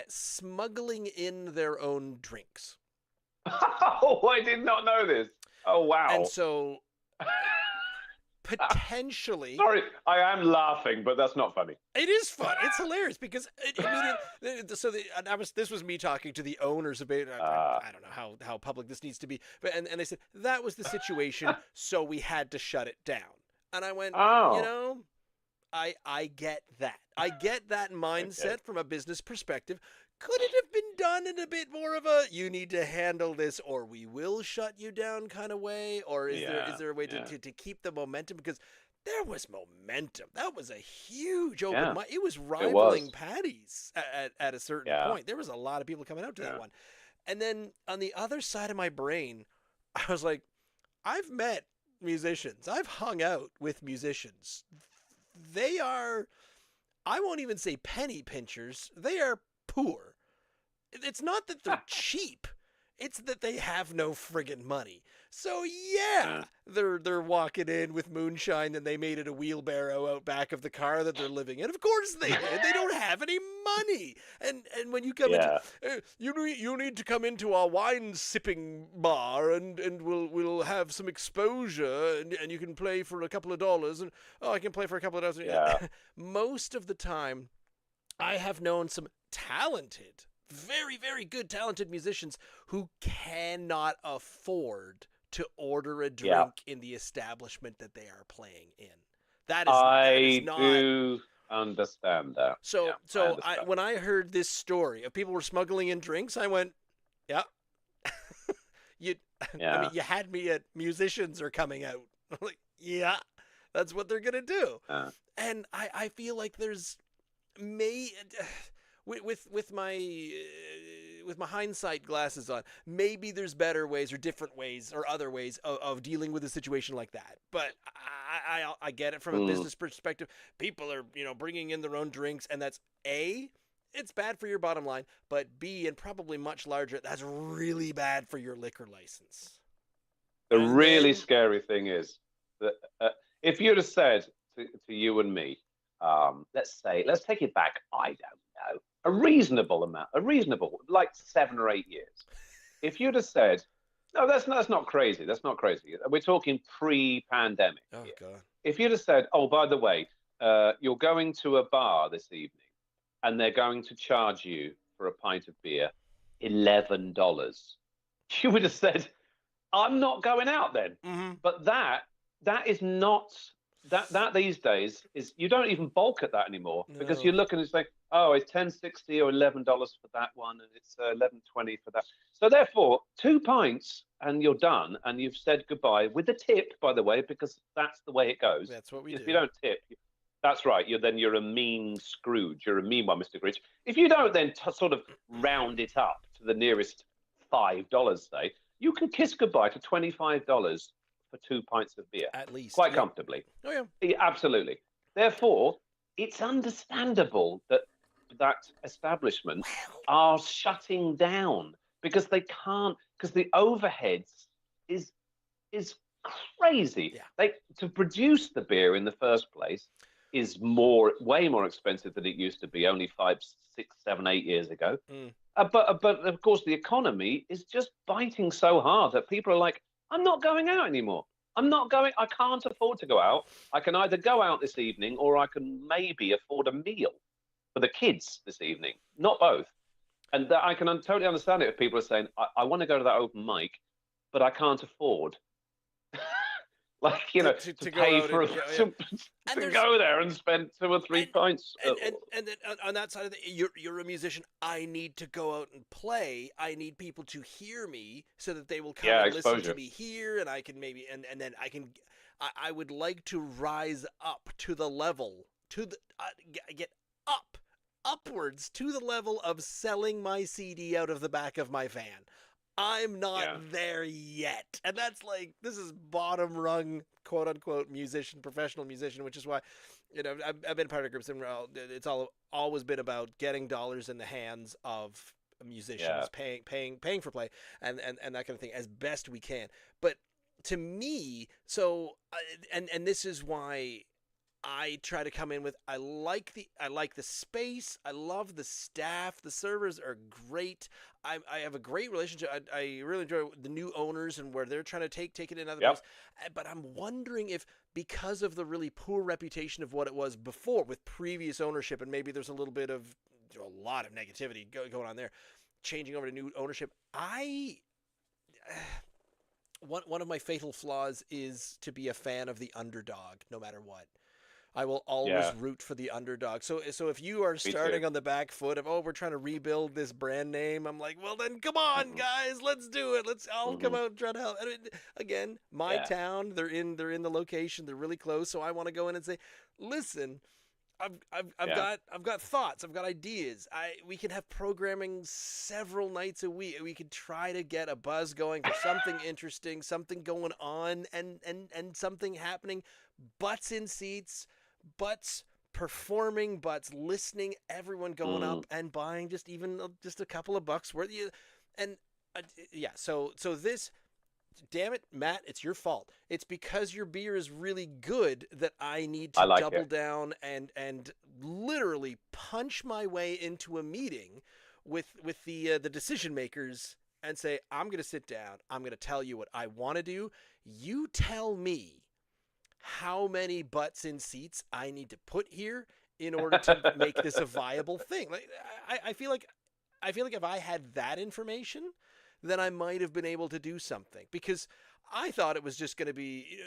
smuggling in their own drinks. Oh, I did not know this. Oh, wow. And so potentially, sorry, I am laughing, but that's not funny. It is fun. It's hilarious, because this was me talking to the owners about. I don't know how public this needs to be, but and they said that was the situation, so we had to shut it down. And I went, I get that. I get that mindset from a business perspective. Could it have been done in a bit more of a, you need to handle this or we will shut you down kind of way? Or is there a way to keep the momentum? Because there was momentum. That was a huge open mic. It was rivaling Paddy's at a certain point. There was a lot of people coming out to that one. And then on the other side of my brain, I was like, I've met musicians. I've hung out with musicians. They are, I won't even say penny pinchers. They are poor. It's not that they're cheap. It's that they have no friggin' money. So they're walking in with moonshine, and they made it a wheelbarrow out back of the car that they're living in. Of course they did. They don't have any money. And when you come into, you need to come into our wine sipping bar, and we'll have some exposure, and you can play for a couple of dollars. And I can play for a couple of dollars. Yeah. Most of the time, I have known some talented, very, very good talented musicians who cannot afford to order a drink in the establishment that they are playing in. I do understand that. So when I heard this story of people were smuggling in drinks, I went, I mean, you had me at musicians are coming out. I'm like, that's what they're gonna do. And I feel like there's with my hindsight glasses on, maybe there's better ways or different ways or other ways of dealing with a situation like that. But I get it from a business perspective. People are, bringing in their own drinks, and that's A, it's bad for your bottom line, but B, and probably much larger, that's really bad for your liquor license. The really scary thing is that if you'd have said to you and me, let's take it back, I don't know, a reasonable, like 7 or 8 years. If you'd have said, no, that's not crazy. That's not crazy. We're talking pre-pandemic. Oh, God. If you'd have said, oh, by the way, you're going to a bar this evening and they're going to charge you for a pint of beer $11, you would have said, I'm not going out then. Mm-hmm. But that is not that these days is you don't even bulk at that anymore because you look and it's like, oh, it's $10.60 or $11 for that one, and it's $11.20 for that. So therefore, 2 pints and you're done, and you've said goodbye with a tip, by the way, because that's the way it goes. That's what we do. If you don't tip, that's right. You're a mean Scrooge. You're a mean one, Mr. Grinch. If you don't then sort of round it up to the nearest $5, say, you can kiss goodbye to $25 for 2 pints of beer. At least. Quite comfortably. Oh, yeah. Absolutely. Therefore, it's understandable that establishments are shutting down because they can't, because the overheads is crazy. Yeah. To produce the beer in the first place is way more expensive than it used to be only 5, 6, 7, 8 years ago. But of course, the economy is just biting so hard that people are like, I'm not going out anymore. I can't afford to go out. I can either go out this evening or I can maybe afford a meal for the kids this evening, not both. And I can totally understand it if people are saying, I want to go to that open mic, but I can't afford. Like, to pay for to go there and spend 2 or 3 pints. And then on that side of you're a musician. I need to go out and play. I need people to hear me so that they will come and listen to me here, and I can maybe and then I would like to rise up to the level get upwards to the level of selling my CD out of the back of my van. I'm not there yet. And that's like, this is bottom rung, quote unquote, professional musician, which is why, I've been part of groups and it's always been about getting dollars in the hands of musicians, paying for play and that kind of thing as best we can. But to me, and this is why I try to come in with, I like the space. I love the staff. The servers are great. I have a great relationship. I really enjoy the new owners and where they're trying to take it in other places. But I'm wondering if, because of the really poor reputation of what it was before with previous ownership, and maybe there's a lot of negativity going on there, changing over to new ownership. One of my fatal flaws is to be a fan of the underdog, no matter what. I will always root for the underdog. So if you are starting on the back foot of, we're trying to rebuild this brand name, I'm like, well then come on, guys, let's do it. Let's all come out and try to help. And again, my town, they're in the location, they're really close, so I want to go in and say, listen, I've got thoughts, I've got ideas. We can have programming several nights a week. We could try to get a buzz going for something interesting, something going on, and something happening. Butts in seats, butts performing, butts listening, everyone going up and buying just a couple of bucks worth. So this, damn it, Matt, it's your fault. It's because your beer is really good that I need to double down and literally punch my way into a meeting with the decision makers and say, I'm going to sit down. I'm going to tell you what I want to do. You tell me how many butts in seats I need to put here in order to make this a viable thing. Like, I feel like if I had that information, then I might have been able to do something, because I thought it was just going to be,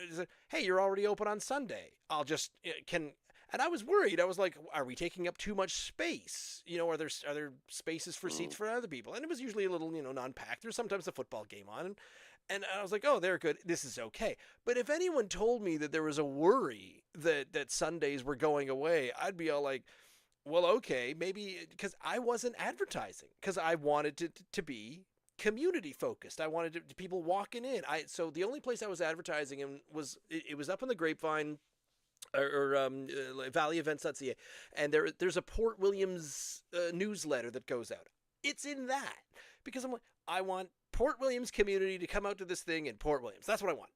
hey, you're already open on Sunday. And I was worried. I was like, are we taking up too much space? Are there spaces for seats for other people? And it was usually a little, non-packed. There's sometimes a football game on. And I was like, oh, they're good. This is okay. But if anyone told me that there was a worry that Sundays were going away, I'd be all like, well, okay, maybe, because I wasn't advertising, because I wanted to be community focused. I wanted people walking in. So the only place I was advertising in was it was up in the Grapevine or valleyevents.ca, and there's a Port Williams newsletter that goes out. It's in that because I'm like, I want Port Williams community to come out to this thing in Port Williams. That's what I want.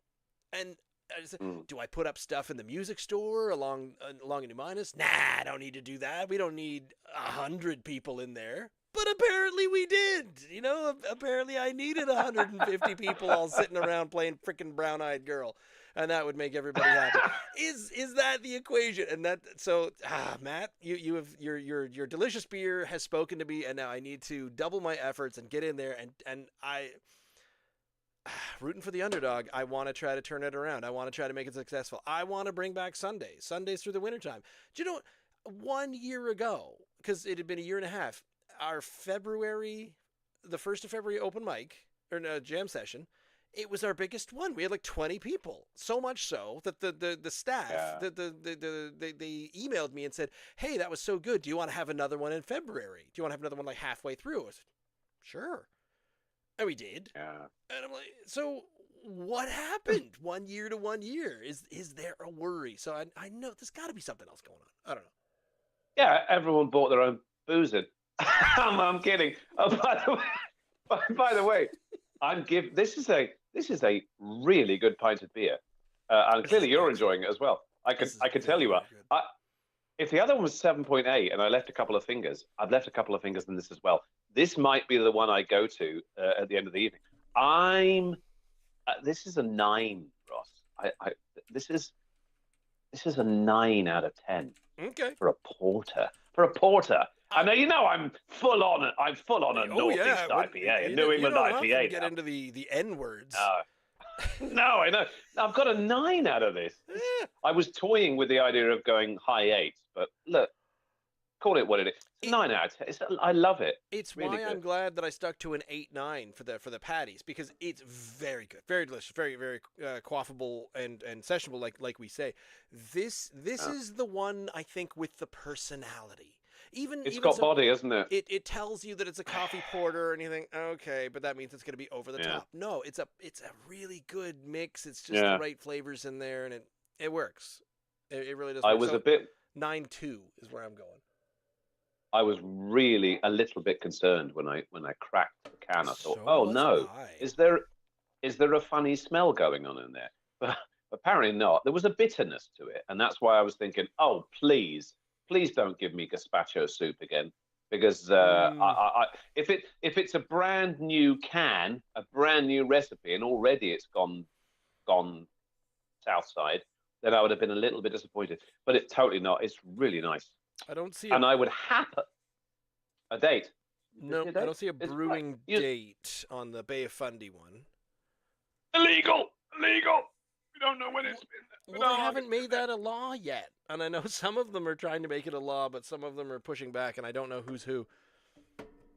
And I just said, do I put up stuff in the music store along in New Minas? Nah, I don't need to do that. We don't need 100 people in there. But apparently we did. You know, apparently I needed 150 people all sitting around playing frickin' Brown-Eyed Girl, and that would make everybody happy. Is that the equation? And that Matt, you have your delicious beer has spoken to me, and now I need to double my efforts and get in there and I rooting for the underdog. I want to try to turn it around. I want to try to make it successful. I want to bring back Sundays through the wintertime. Do you know, 1 year ago, because it had been a year and a half, our the 1st of February open mic, or jam session, it was our biggest one. We had like 20 people. So much so that the staff, they emailed me and said, hey, that was so good. Do you want to have another one in February? Do you want to have another one like halfway through? I said, sure. And we did. Yeah. And I'm like, so what happened 1 year to 1 year? Is there a worry? So I know there's got to be something else going on. I don't know. Yeah, everyone bought their own booze in. I'm kidding. Oh, by the way, this is a really good pint of beer, and clearly you're enjoying it as well. I can tell you what. If the other one was 7.8 and I left a couple of fingers, I've left a couple of fingers in this as well. This might be the one I go to at the end of the evening. This is a 9, Ross. This is a 9 out of 10. Okay. For a porter. I know I'm full on a Northeast IPA, a New England IPA. You get into the N words. No, I know. I've got a 9 out of this. I was toying with the idea of going high 8s, but look, call it what it is. It's 9 out of 10. I love it. It's really why good. I'm glad that I stuck to an 8-9 for the Paddies, because it's very good, very delicious, very very quaffable and sessionable, like we say. This is the one, I think, with the personality. It's got body, isn't it? It tells you that it's a coffee porter, and you think, okay, but that means it's going to be over the top. No, it's a really good mix. It's just the right flavors in there, and it works. It really does. I was a bit 9.2 is where I'm going. I was really a little bit concerned when I cracked the can. I thought, oh no, is there a funny smell going on in there? But apparently not. There was a bitterness to it, and that's why I was thinking, oh please don't give me gazpacho soup again, because if it's a brand new can, a brand new recipe, and already it's gone south side, then I would have been a little bit disappointed. But it's totally not. It's really nice. I don't see. I would have a date. No, I don't see a brewing date on the Bay of Fundy one. Illegal. We don't know when it's been. Well, they haven't made that a law yet, and I know some of them are trying to make it a law, but some of them are pushing back, and I don't know who's who.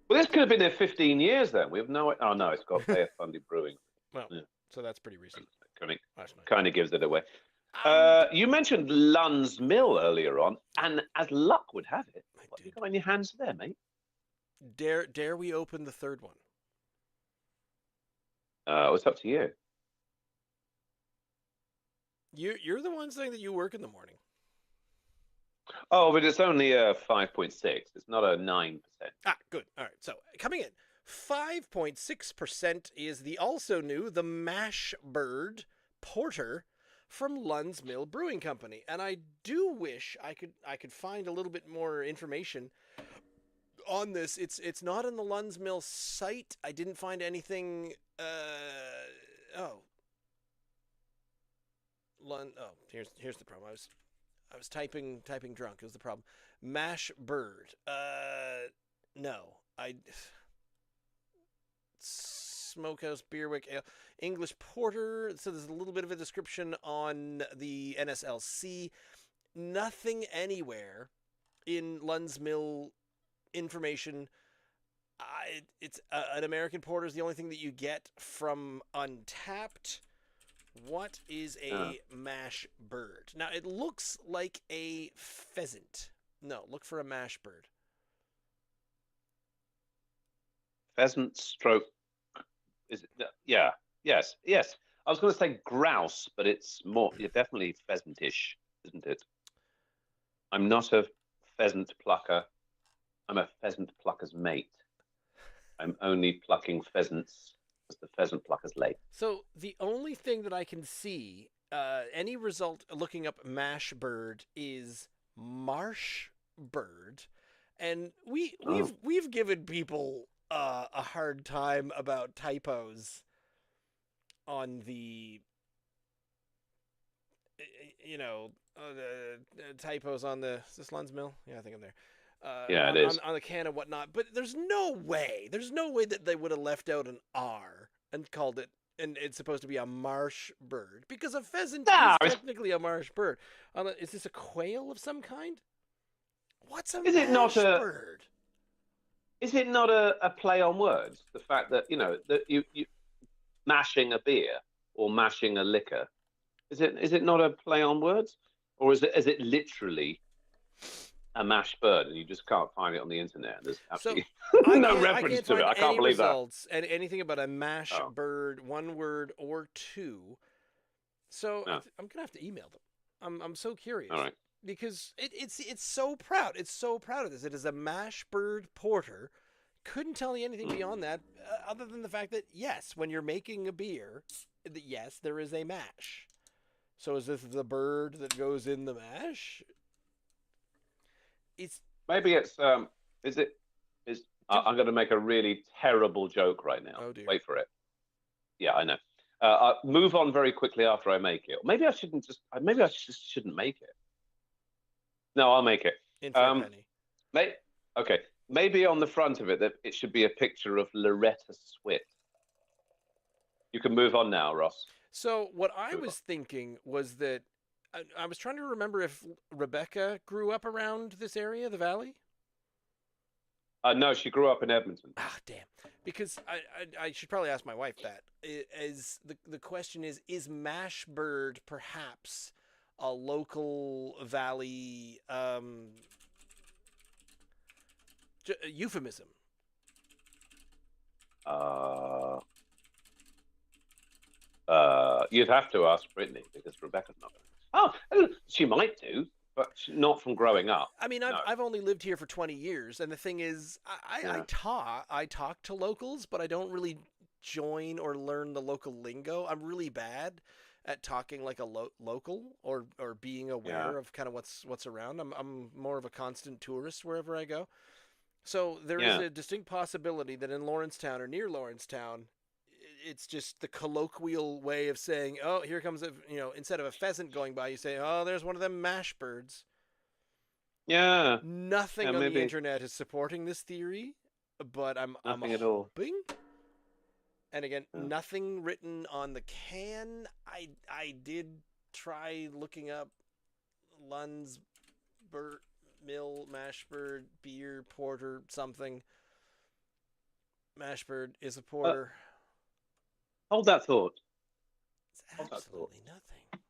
Well, this could have been there 15 years then. We have no. Oh no, it's got Bay of Fundy Brewing. Well, so that's pretty recent. Kind of gives it away. You mentioned Lunn's Mill earlier on, and as luck would have it, what have you got on your hands there, mate? Dare we open the third one? It's up to you. You're the one saying that you work in the morning. Oh, but it's only a 5.6. It's not a 9%. Ah, good. All right. So coming in, 5.6% is the also new the Mashbird Porter from Lunn's Mill Brewing Company, and I do wish I could find a little bit more information on this. It's not on the Lunn's Mill site. I didn't find anything. Here's the problem. I was typing drunk. It was the problem. Mashbird. No. Smokehouse Beerwick Ale, English Porter. So there's a little bit of a description on the NSLC. Nothing anywhere in Lunn's Mill information. It's an American porter is the only thing that you get from Untapped. What is a mash bird? Now it looks like a pheasant. No, look for a mash bird. Pheasant stroke Is it? Yeah. Yes. Yes. I was going to say grouse, but it's more. Yeah, definitely pheasantish, isn't it? I'm not a pheasant plucker. I'm a pheasant plucker's mate. I'm only plucking pheasants as the pheasant plucker's late. So the only thing that I can see, any result looking up Mashbird is Marshbird, and Oh, we've given people a hard time about typos on the the typos on the is this Lunn's Mill? Yeah, I think I'm there. yeah, it is. On the can and whatnot, but there's no way that they would have left out an R and called it, and it's supposed to be a marsh bird because a pheasant No, is technically a marsh bird. Is this a quail of some kind? What's a is it not mash a? bird? Is it not a play on words? The fact that that you mashing a beer or mashing a liquor, is it not a play on words, or is it literally a mash bird and you just can't find it on the internet? There's So absolutely I no can't reference to find it. I can't any believe that. results and anything about a mash Oh, bird, one word or two. So no. I'm gonna have to email them. I'm so curious All right. because it's so proud. It's so proud of this. It is a Mashbird Porter. Couldn't tell you anything beyond that, other than the fact that yes, when you're making a beer, yes, there is a mash. So is this the bird that goes in the mash? It's Maybe it's is it is I'm going to make a really terrible joke right now. oh dear. Wait for it. Yeah, I know. Move on very quickly after I make it. Maybe I shouldn't just. Maybe I just shouldn't make it. No, I'll make it. In for a Um, penny. may, okay. Maybe on the front of it, that it should be a picture of Loretta Swit. You can move on now, Ross. So what I Move on. was thinking was that I was trying to remember if Rebecca grew up around this area, the valley. No, she grew up in Edmonton. Ah, damn. Because I should probably ask my wife that. The question is Mashbird perhaps a local valley euphemism? You'd have to ask Brittany because Rebecca's not. Oh, she might do, but not from growing up. I mean, No. I've only lived here for 20 years, and the thing is, Yeah. I talk to locals, but I don't really join or learn the local lingo. I'm really bad at talking like a local or being aware Yeah. of kind of what's around. I'm more of a constant tourist wherever I go. So there is Yeah. a distinct possibility that in Lawrencetown or near Lawrencetown, it's just the colloquial way of saying, "Oh, here comes a," instead of a pheasant going by, you say, "Oh, there's one of them mash birds." Yeah. Nothing Yeah, on the maybe internet is supporting this theory, but I'm nothing at all. hoping. And again, Yeah. nothing written on the can. I did try looking up Lunn's Mill Mashbird beer porter something. Mashbird is a porter. Hold that thought. It's hold that thought. absolutely nothing.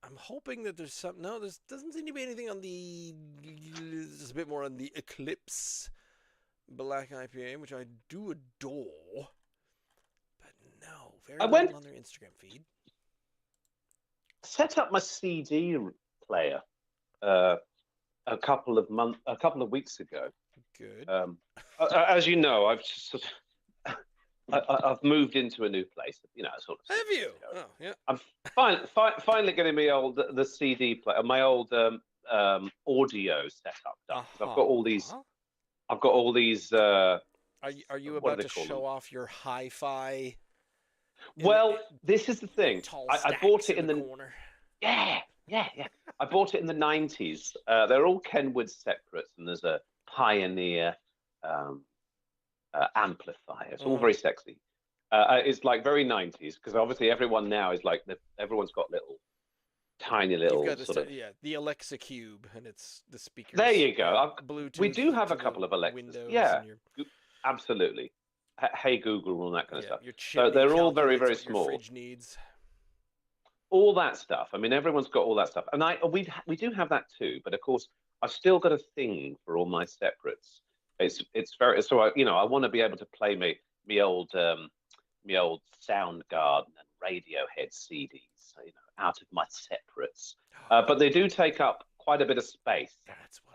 I'm hoping that there's some. No, there doesn't seem to be anything on the. There's a bit more on the Eclipse Black IPA, which I do adore. But no, very I little went on their Instagram feed. set up my CD player a couple of weeks ago. Good. As you know, I've moved into a new place. Sort of. Have you? Oh, yeah. I'm finally getting the CD player, my old audio setup done. 'Cause I've got all these. I've got all these. Are you what do about they to call show them? off your hi-fi? Well, this is the thing. Tall I bought stacks it in the the corner. yeah. I bought it in the 90s. They're all Kenwood separates, and there's a Pioneer amplifier. It's all very sexy. It's like very 90s because obviously everyone now is like everyone's got tiny little You've got sort of. the Alexa Cube, and it's the speakers. There you go. Bluetooth. We do have to a couple the of Alexas. Windows Yeah, and your, absolutely. Hey Google, and all that kind of stuff. your So chimney they're all very, calculates very what your small. fridge needs. All that stuff. I mean, everyone's got all that stuff, and we do have that too. But of course, I've still got a thing for all my separates. It's very so I want to be able to play me old Soundgarden and Radiohead CDs, out of my separates. But they do take up quite a bit of space. That's what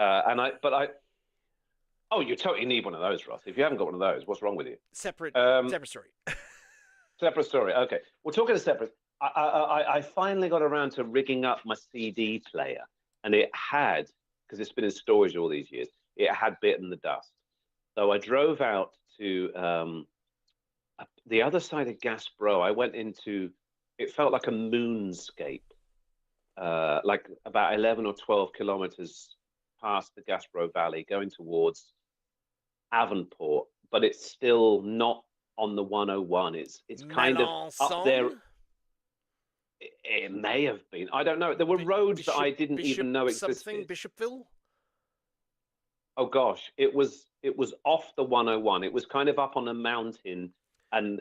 Oh, you totally need one of those, Ross. If you haven't got one of those, what's wrong with you? separate story. Separate story. Okay. Well, talking of separate, I finally got around to rigging up my CD player, and it had, because it's been in storage all these years, it had bitten the dust. So I drove out to the other side of Gasbro. I went into, it felt like a moonscape, like about 11 or 12 kilometers past the Gasbro Valley, going towards Avonport, but it's still not on the 101. It's kind of up there. It may have been. I don't know. There were roads that I didn't even know existed. Something Bishopville? Oh gosh, it was off the 101. It was kind of up on a mountain and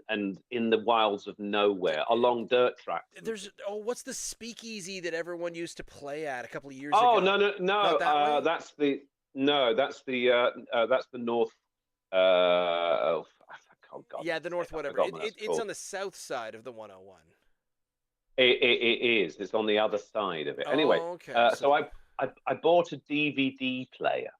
in the wilds of nowhere along dirt tracks. What's the speakeasy that everyone used to play at a couple of years ago? No. That's the north. Oh God. Yeah, the north whatever. It's on the south side of the 101. It is. It's on the other side of it. Anyway, okay. So I bought a DVD player,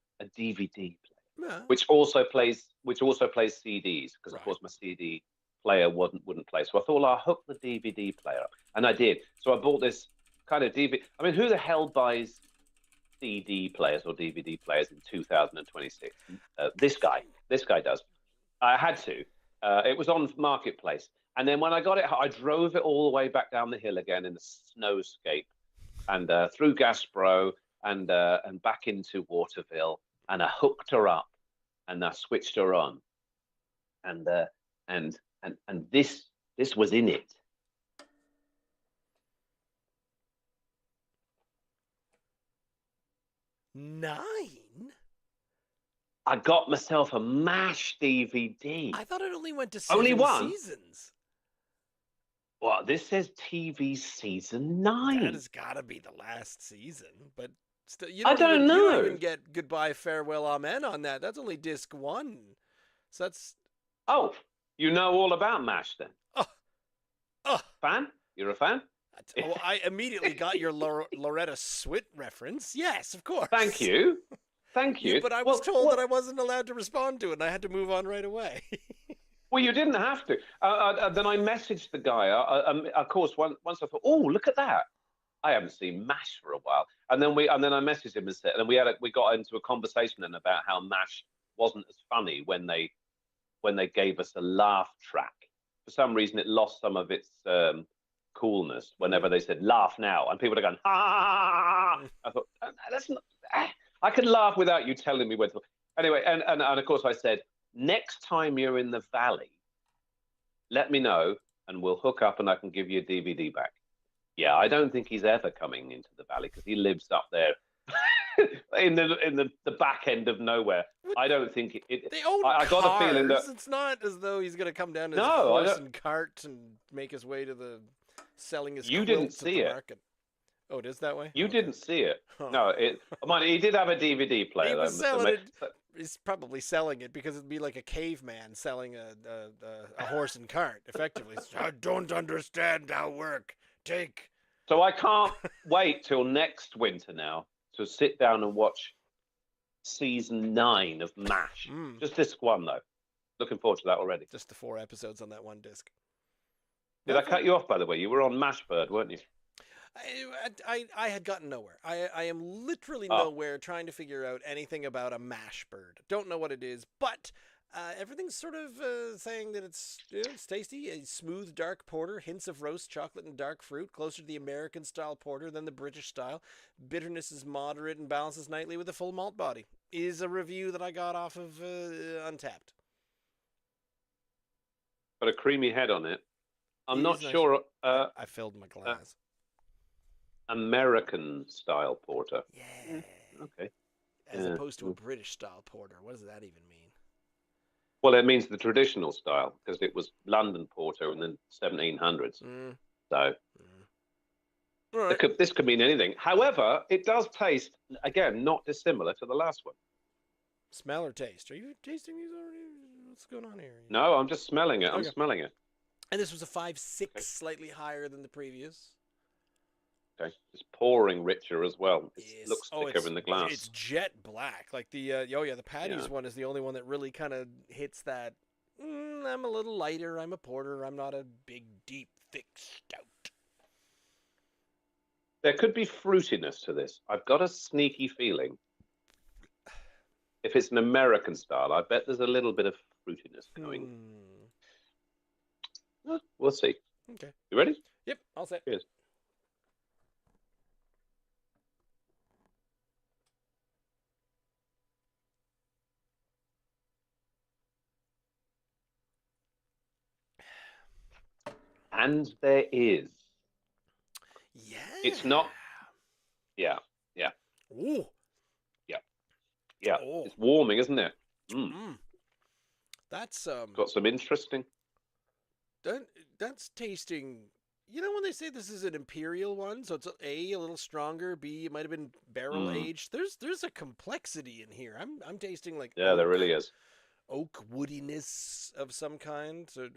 which also plays CDs, because of course my CD player wouldn't play. So I thought, well, I'll hook the DVD player up, and I did. So I bought this kind of DVD. I mean, who the hell buys CD players or DVD players in 2026? This guy does. I had to. It was on Marketplace. And then when I got it, I drove it all the way back down the hill again in the snowscape, and through Gasbro and back into Waterville, and I hooked her up, and I switched her on, and this was in it. $9? I got myself a MASH DVD. I thought it only went to only one seasons. Well, this says TV season 9. That has got to be the last season, but still, I don't know. You don't even get goodbye, farewell, amen on that. That's only disc 1. So that's. Oh, you know all about MASH then? Fan? You're a fan? Oh, I immediately got your Loretta Swit reference. Yes, of course. Thank you. But I was told that I wasn't allowed to respond to it, and I had to move on right away. Well, you didn't have to. Then I messaged the guy. Of course, once I thought, oh, look at that. I haven't seen MASH for a while. And then I messaged him and said, and we got into a conversation then about how MASH wasn't as funny when they gave us a laugh track. For some reason, it lost some of its coolness whenever they said laugh now, and people are going ha. I thought that's not. I can laugh without you telling me when to. Anyway, and of course I said, next time you're in the valley, let me know and we'll hook up and I can give you a DVD back. Yeah, I don't think he's ever coming into the valley because he lives up there in the back end of nowhere. I don't think it. They own I got a feeling that it's not as though he's going to come down his horse and cart and make his way to the selling his. You didn't see it. Market. Oh, it is that way? You didn't see it. Huh. No, he did have a DVD player. He was selling it. He's probably selling it because it'd be like a caveman selling a horse and cart, effectively. I don't understand how work. Take. So I can't wait till next winter now to sit down and watch season 9 of MASH. Just disc 1 though. Looking forward to that already. Just the 4 episodes on that one disc. Did I cut you off, by the way? You were on Mashbird, weren't you? I had gotten nowhere. I am literally nowhere trying to figure out anything about a Mashbird. Don't know what it is, but everything's sort of saying that it's tasty. A smooth, dark porter, hints of roast chocolate and dark fruit, closer to the American-style porter than the British style. Bitterness is moderate and balances nicely with a full malt body. Is a review that I got off of Untapped. Got a creamy head on it. I'm not sure. I filled my glass. American style porter. Yeah. Okay. As opposed to a British style porter. What does that even mean? Well, it means the traditional style because it was London porter in the 1700s. So All right. This could mean anything. However, it does taste, again, not dissimilar to the last one. Smell or taste? Are you tasting these already? What's going on here? No, I'm just smelling it. I'm Okay. smelling it. And this was a 5.6, Okay. slightly higher than the previous. Okay. It's pouring richer as well. It Yes. looks Oh, thicker in the glass. it's jet black. Like the Paddy's Yeah. one is the only one that really kind of hits that. I'm a little lighter. I'm a porter. I'm not a big, deep, thick stout. There could be fruitiness to this. I've got a sneaky feeling. If it's an American style, I bet there's a little bit of fruitiness going. We'll see. Okay. You ready? Yep. All set. Cheers. And there is. Yeah. It's not. Yeah. Ooh. Yeah. Oh. It's warming, isn't it? That's Got some interesting. that's tasting. You know when they say this is an imperial one, so it's a little stronger. B, it might have been barrel aged. There's a complexity in here. I'm tasting like Yeah, there really is. Oak woodiness of some kind. So,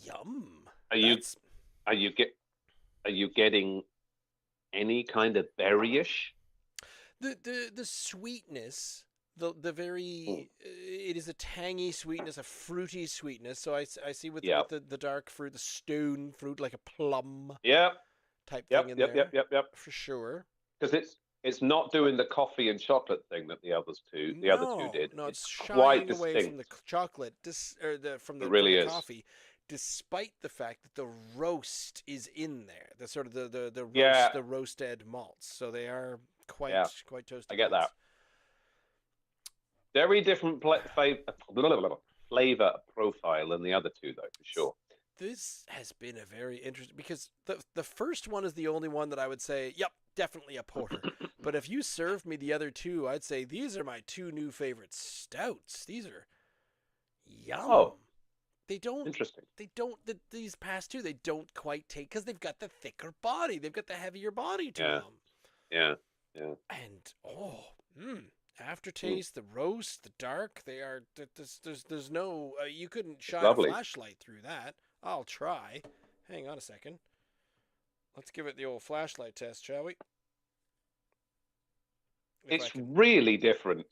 yum. Are you getting any kind of berryish? The sweetness, the very it is a tangy sweetness, a fruity sweetness. So I see with the dark fruit, the stone fruit, like a plum type thing in there. Yep. For sure. Because it's not doing the coffee and chocolate thing that the other two did. No, it's quite shying away distinct. from the chocolate, from the really is. coffee, despite the fact that the roast is in there. The sort of the roasted malts. So they are quite toasted. I get malts. that. Very different flavor profile than the other two, though, for sure. This has been a very interesting, because the first one is the only one that I would say, yep, definitely a porter. But if you served me the other two, I'd say these are my two new favorite stouts. These are yum. Oh, they don't. Interesting. They don't. These past two, they don't quite take, because they've got the thicker body. They've got the heavier body to them. Yeah. And aftertaste, the roast, the dark. They are. There's no. You couldn't shine a flashlight through that. I'll try. Hang on a second. Let's give it the old flashlight test, shall we? It's really different.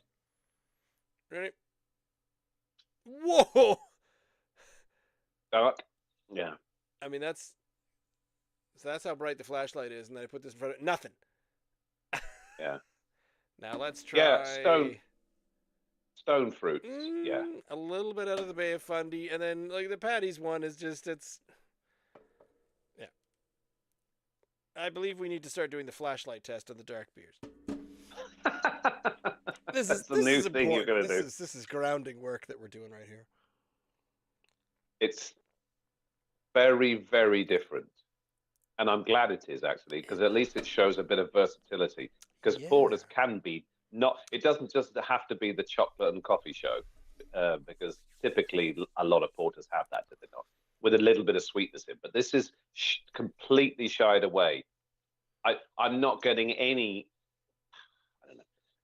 Ready? Whoa! Dark. Yeah. I mean, that's how bright the flashlight is, and then I put this in front of nothing. Yeah. Now let's try. Yeah, stone fruit. Yeah. A little bit out of the Bay of Fundy, and then like the Paddy's one is just yeah. I believe we need to start doing the flashlight test on the dark beers. That's the new thing you're going to do. This is grounding work that we're doing right here. It's very, very different. And I'm glad it is, actually, because at least it shows a bit of versatility. Because porters can be it doesn't just have to be the chocolate and coffee show, because typically a lot of porters have that, do they not? With a little bit of sweetness in. But this is completely shied away. I'm not getting any,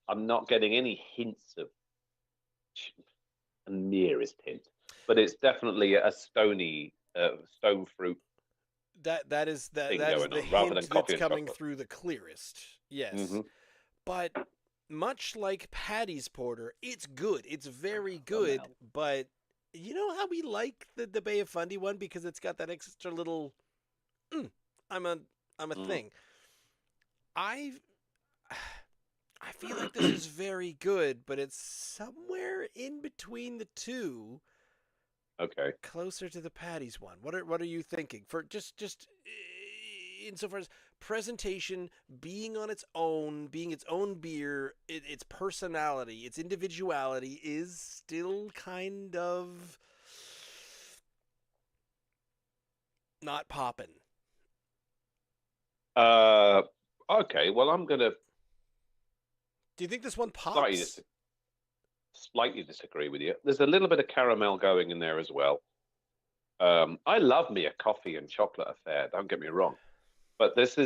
I'm not getting any hints of a merest hint, but it's definitely a stony stone fruit. That is the rather than hint coffee that's and coming chocolate. through the clearest. Yes, but much like Paddy's Porter, it's good. It's very good. But you know how we like the Bay of Fundy one, because it's got that extra little. I'm a thing. I feel like this is very good, but it's somewhere in between the two. Okay. Closer to the Paddy's one. What are you thinking? For just insofar as presentation, being on its own, being its own beer, its personality, its individuality is still kind of not popping. Okay. Well, I'm gonna. Do you think this one pops? Slightly disagree with you. There's a little bit of caramel going in there as well. I love me a coffee and chocolate affair. Don't get me wrong. But this.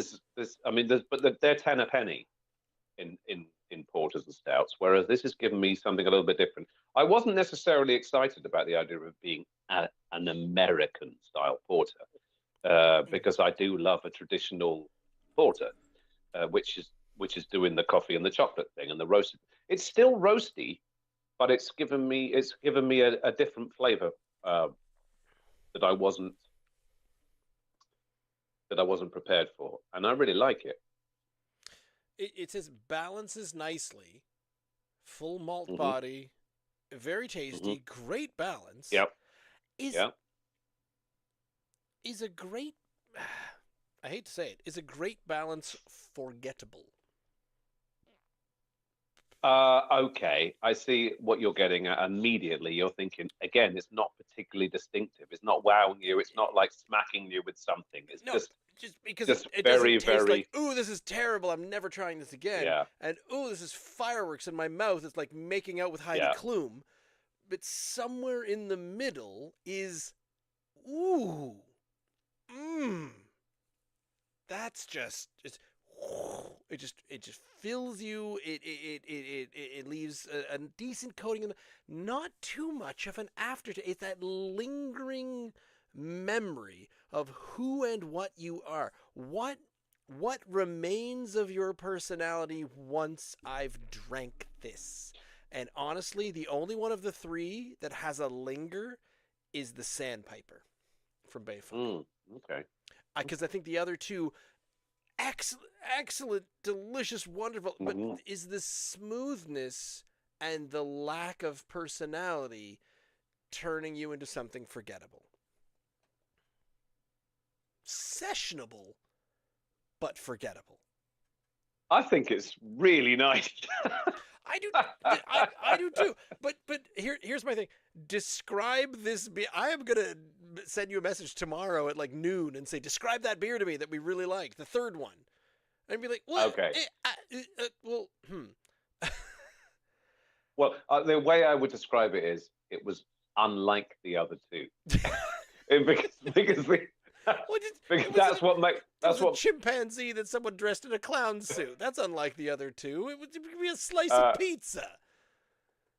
I mean, but they're 10 a penny in porters and stouts, whereas this has given me something a little bit different. I wasn't necessarily excited about the idea of being an American style porter, because I do love a traditional porter, which is doing the coffee and the chocolate thing and the roasted. It's still roasty, but it's given me a different flavor, that I wasn't prepared for, and I really like it. It says balances nicely, full malt Mm-hmm. body, very tasty, great balance. Yep. Is Yep. is a great I hate to say it, is a great balance forgettable? Okay, I see what you're getting at. Immediately, you're thinking again. It's not particularly distinctive. It's not wowing you. It's not like smacking you with something. It's No, just because just it very, doesn't taste very. like, ooh, this is terrible, I'm never trying this again. Yeah. And ooh, this is fireworks in my mouth. It's like making out with Heidi Yeah. Klum. But somewhere in the middle is, ooh, mmm. That's just it just fills you. It leaves a decent coating in not too much of an aftertaste. It's that lingering memory of who and what you are. What remains of your personality once I've drank this? And honestly, the only one of the three that has a linger is the Sandpiper from Bay of Fundy. Okay. Because I think the other two, excellent, delicious, wonderful, but is the smoothness and the lack of personality turning you into something forgettable? Sessionable, but forgettable. I think it's really nice. I do. I do too. But here's my thing. Describe this beer. I am gonna send you a message tomorrow at like noon and say, describe that beer to me that we really like, the third one, and be like, what? Okay. Well, Well, the way I would describe it is, it was unlike the other two, because that's what makes. That's what a chimpanzee that someone dressed in a clown suit. That's unlike the other two. It would be a slice of pizza.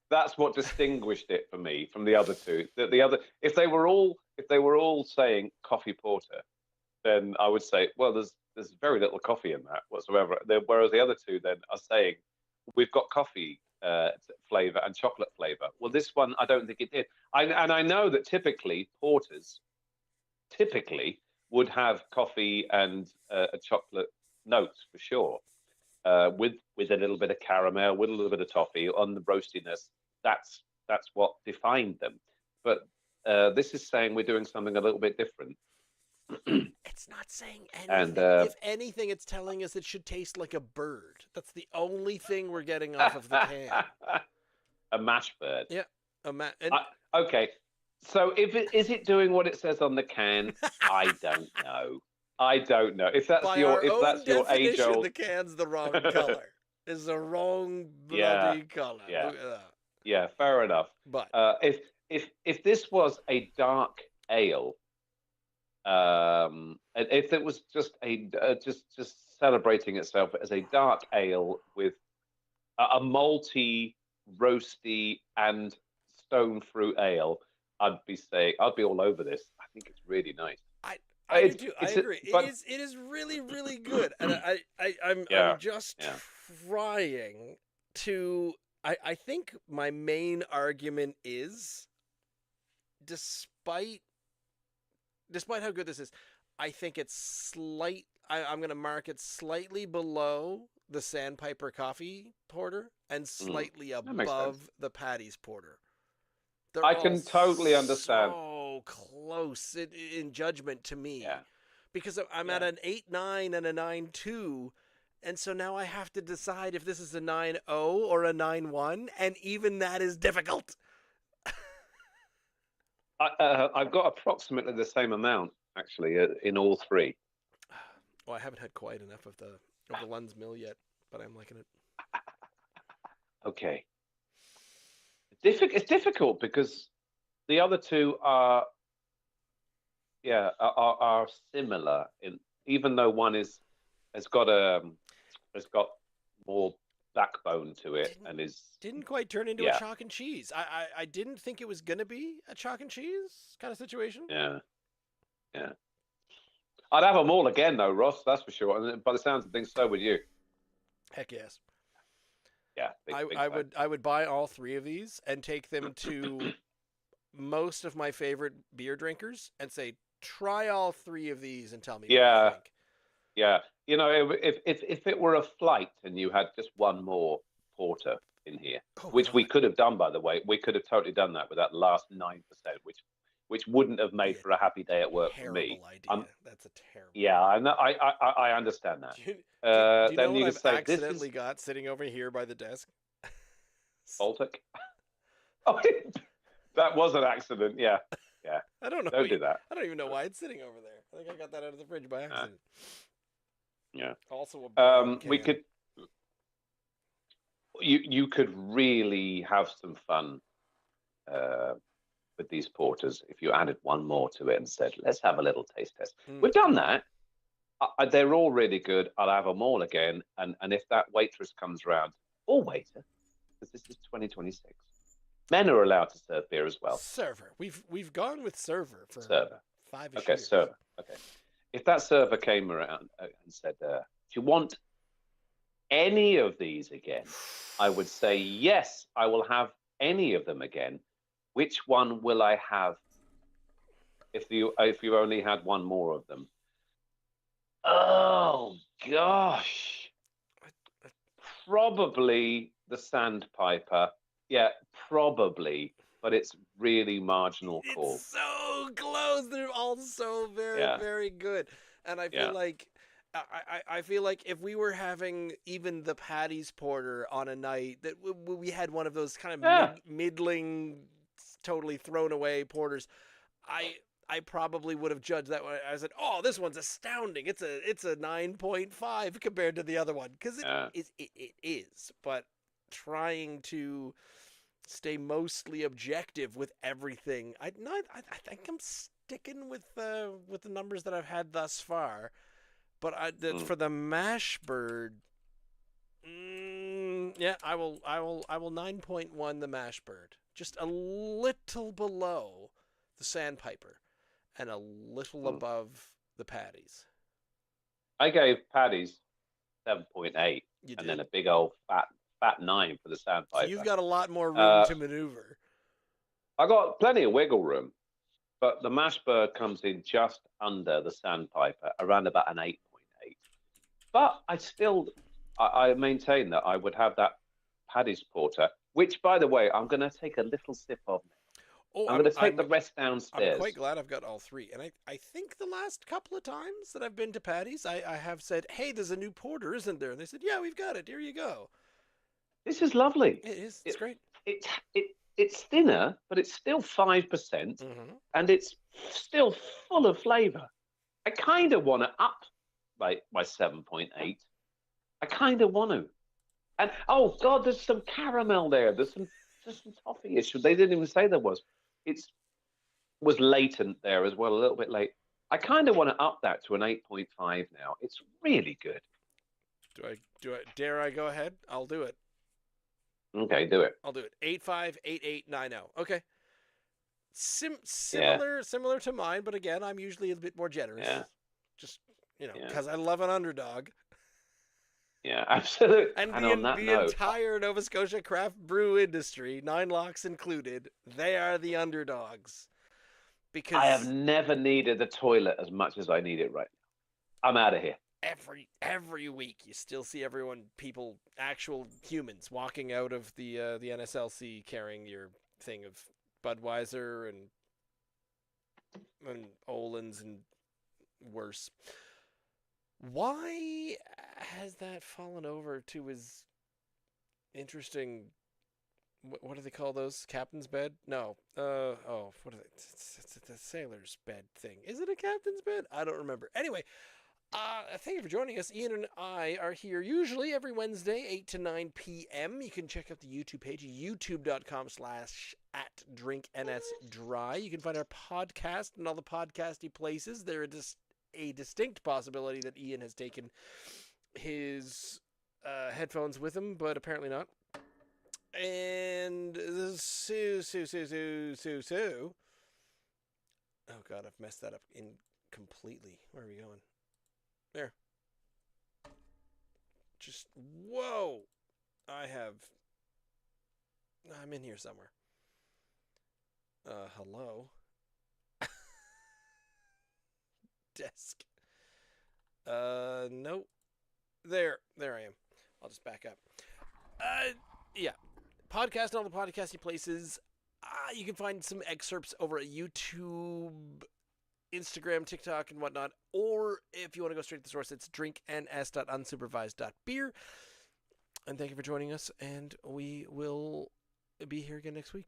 That's what distinguished it for me from the other two. The other, if they were all saying coffee porter, then I would say, well, there's very little coffee in that whatsoever. Whereas the other two then are saying, we've got coffee flavor and chocolate flavor. Well, this one I don't think it did. And I know that typically porters would have coffee and a chocolate notes for sure, with a little bit of caramel, with a little bit of toffee on the roastiness. That's what defined them. But this is saying we're doing something a little bit different. It's not saying anything. And if anything, it's telling us it should taste like a bird. That's the only thing we're getting off of the can. A mashbird. Yeah, okay. So is it doing what it says on the can? I don't know. If that's your age old. The can's the wrong color. It's the wrong bloody color. Yeah, fair enough. But if this was a dark ale, if it was just just celebrating itself as a dark ale with a malty, roasty, and stone fruit ale, I'd be all over this. I think it's really nice. I do. I agree. It is really, really good. And I'm just trying to. I think my main argument is, despite how good this is, I think it's I'm going to mark it slightly below the Sandpiper Coffee Porter and slightly above the Paddy's Porter. I can totally understand. So close in judgment to me. Yeah. Because I'm at an 8.9 and a 9.2, and so now I have to decide if this is a 9.0 or a 9.1, and even that is difficult. I've got approximately the same amount, actually, in all three. Well, I haven't had quite enough of the Lunn's Mill yet, but I'm liking it. Okay. It's difficult because the other two are similar even though one has got more backbone to it and didn't quite turn into a chalk and cheese. I didn't think it was gonna be a chalk and cheese kind of situation. Yeah. I'd have them all again, though, Ross. That's for sure. And by the sounds of things, so would you. Heck yes. Yeah, I would buy all 3 of these and take them to most of my favorite beer drinkers and say, try all 3 of these and tell me what you think. Yeah. You know, if it were a flight and you had just one more porter in here, which we could have done, by the way, we could have totally done that with that last 9%, which wouldn't have made for a happy day at work for me. Idea. That's a terrible. Yeah, I understand that. Do you then know you what can I've say accidentally got sitting over here by the desk? Baltic. Oh, that was an accident. Yeah. I don't know. Don't do that. I don't even know why it's sitting over there. I think I got that out of the fridge by accident. Yeah. Also, we could. You could really have some fun with these porters if you added one more to it and said, "Let's have a little taste test." We've done that. They're all really good. I'll have them all again. And if that waitress comes around, or waiter, because this is 2026, men are allowed to serve beer as well. Server. We've gone with server for server. 5-ish Okay, years. server. Okay. If that server came around and said, "Do you want any of these again?" I would say, "Yes, I will have any of them again. Which one will I have if you only had one more of them?" Oh gosh, probably the Sandpiper. Yeah, probably, but it's really marginal call. It's so close. They're all so very, very good, and I feel like I feel like if we were having even the Paddy's Porter on a night that we had one of those kind of middling, totally thrown away porters, I probably would have judged that one. I said, "Oh, this one's astounding. It's a 9.5 compared to the other one," because it is. But trying to stay mostly objective with everything, I think I'm sticking with the numbers that I've had thus far. But for the Mashbird, I will 9.1 the Mashbird, just a little below the Sandpiper, and a little above the Paddy's. I gave Paddy's 7.8, and then a big old fat 9 for the Sandpiper. So you've got a lot more room to maneuver. I got plenty of wiggle room, but the Mashbird comes in just under the Sandpiper, around about an 8.8. But I maintain that I would have that Paddy's Porter, which, by the way, I'm going to take a little sip of now. I'm going to take the rest downstairs. I'm quite glad I've got all 3. And I think the last couple of times that I've been to Paddy's, I have said, "Hey, there's a new porter, isn't there?" And they said, "Yeah, we've got it. Here you go." This is lovely. It is. It's great. It's thinner, but it's still 5%, and it's still full of flavour. I kind of want to up my 7.8. I kind of want to. And, oh, God, there's some caramel there. There's some toffee issue. They didn't even say there was. It was latent there as well, a little bit late. I kind of want to up that to an 8.5 now. It's really good. Dare I go ahead? I'll do it. Okay, do it. I'll do it. 8.58890. Okay. Similar to mine, but again, I'm usually a bit more generous. Yeah. Just, because I love an underdog. Yeah, absolutely. And the entire Nova Scotia craft brew industry, 9 locks included, they are the underdogs. Because I have never needed the toilet as much as I need it right now. I'm out of here. Every week you still see actual humans walking out of the NSLC carrying your thing of Budweiser and Olin's and worse. Why has that fallen over to his interesting? What do they call those? Captain's bed? No. What are they? It's the sailor's bed thing. Is it a captain's bed? I don't remember. Anyway. Thank you for joining us. Ian and I are here usually every Wednesday, 8 to 9 p.m. You can check out the YouTube page, youtube.com/@drinknsdry. You can find our podcast in all the podcasty places. They're just a distinct possibility that Ian has taken his headphones with him, but apparently not. And Sue. Oh God, I've messed that up completely. Where are we going? There. Just whoa! I'm in here somewhere. Hello. Desk. Nope. There I am. I'll just back up. Yeah. Podcast and all the podcasting places. You can find some excerpts over at YouTube, Instagram, TikTok, and whatnot. Or if you want to go straight to the source, it's drinkns.unsupervised.beer. And thank you for joining us, and we will be here again next week.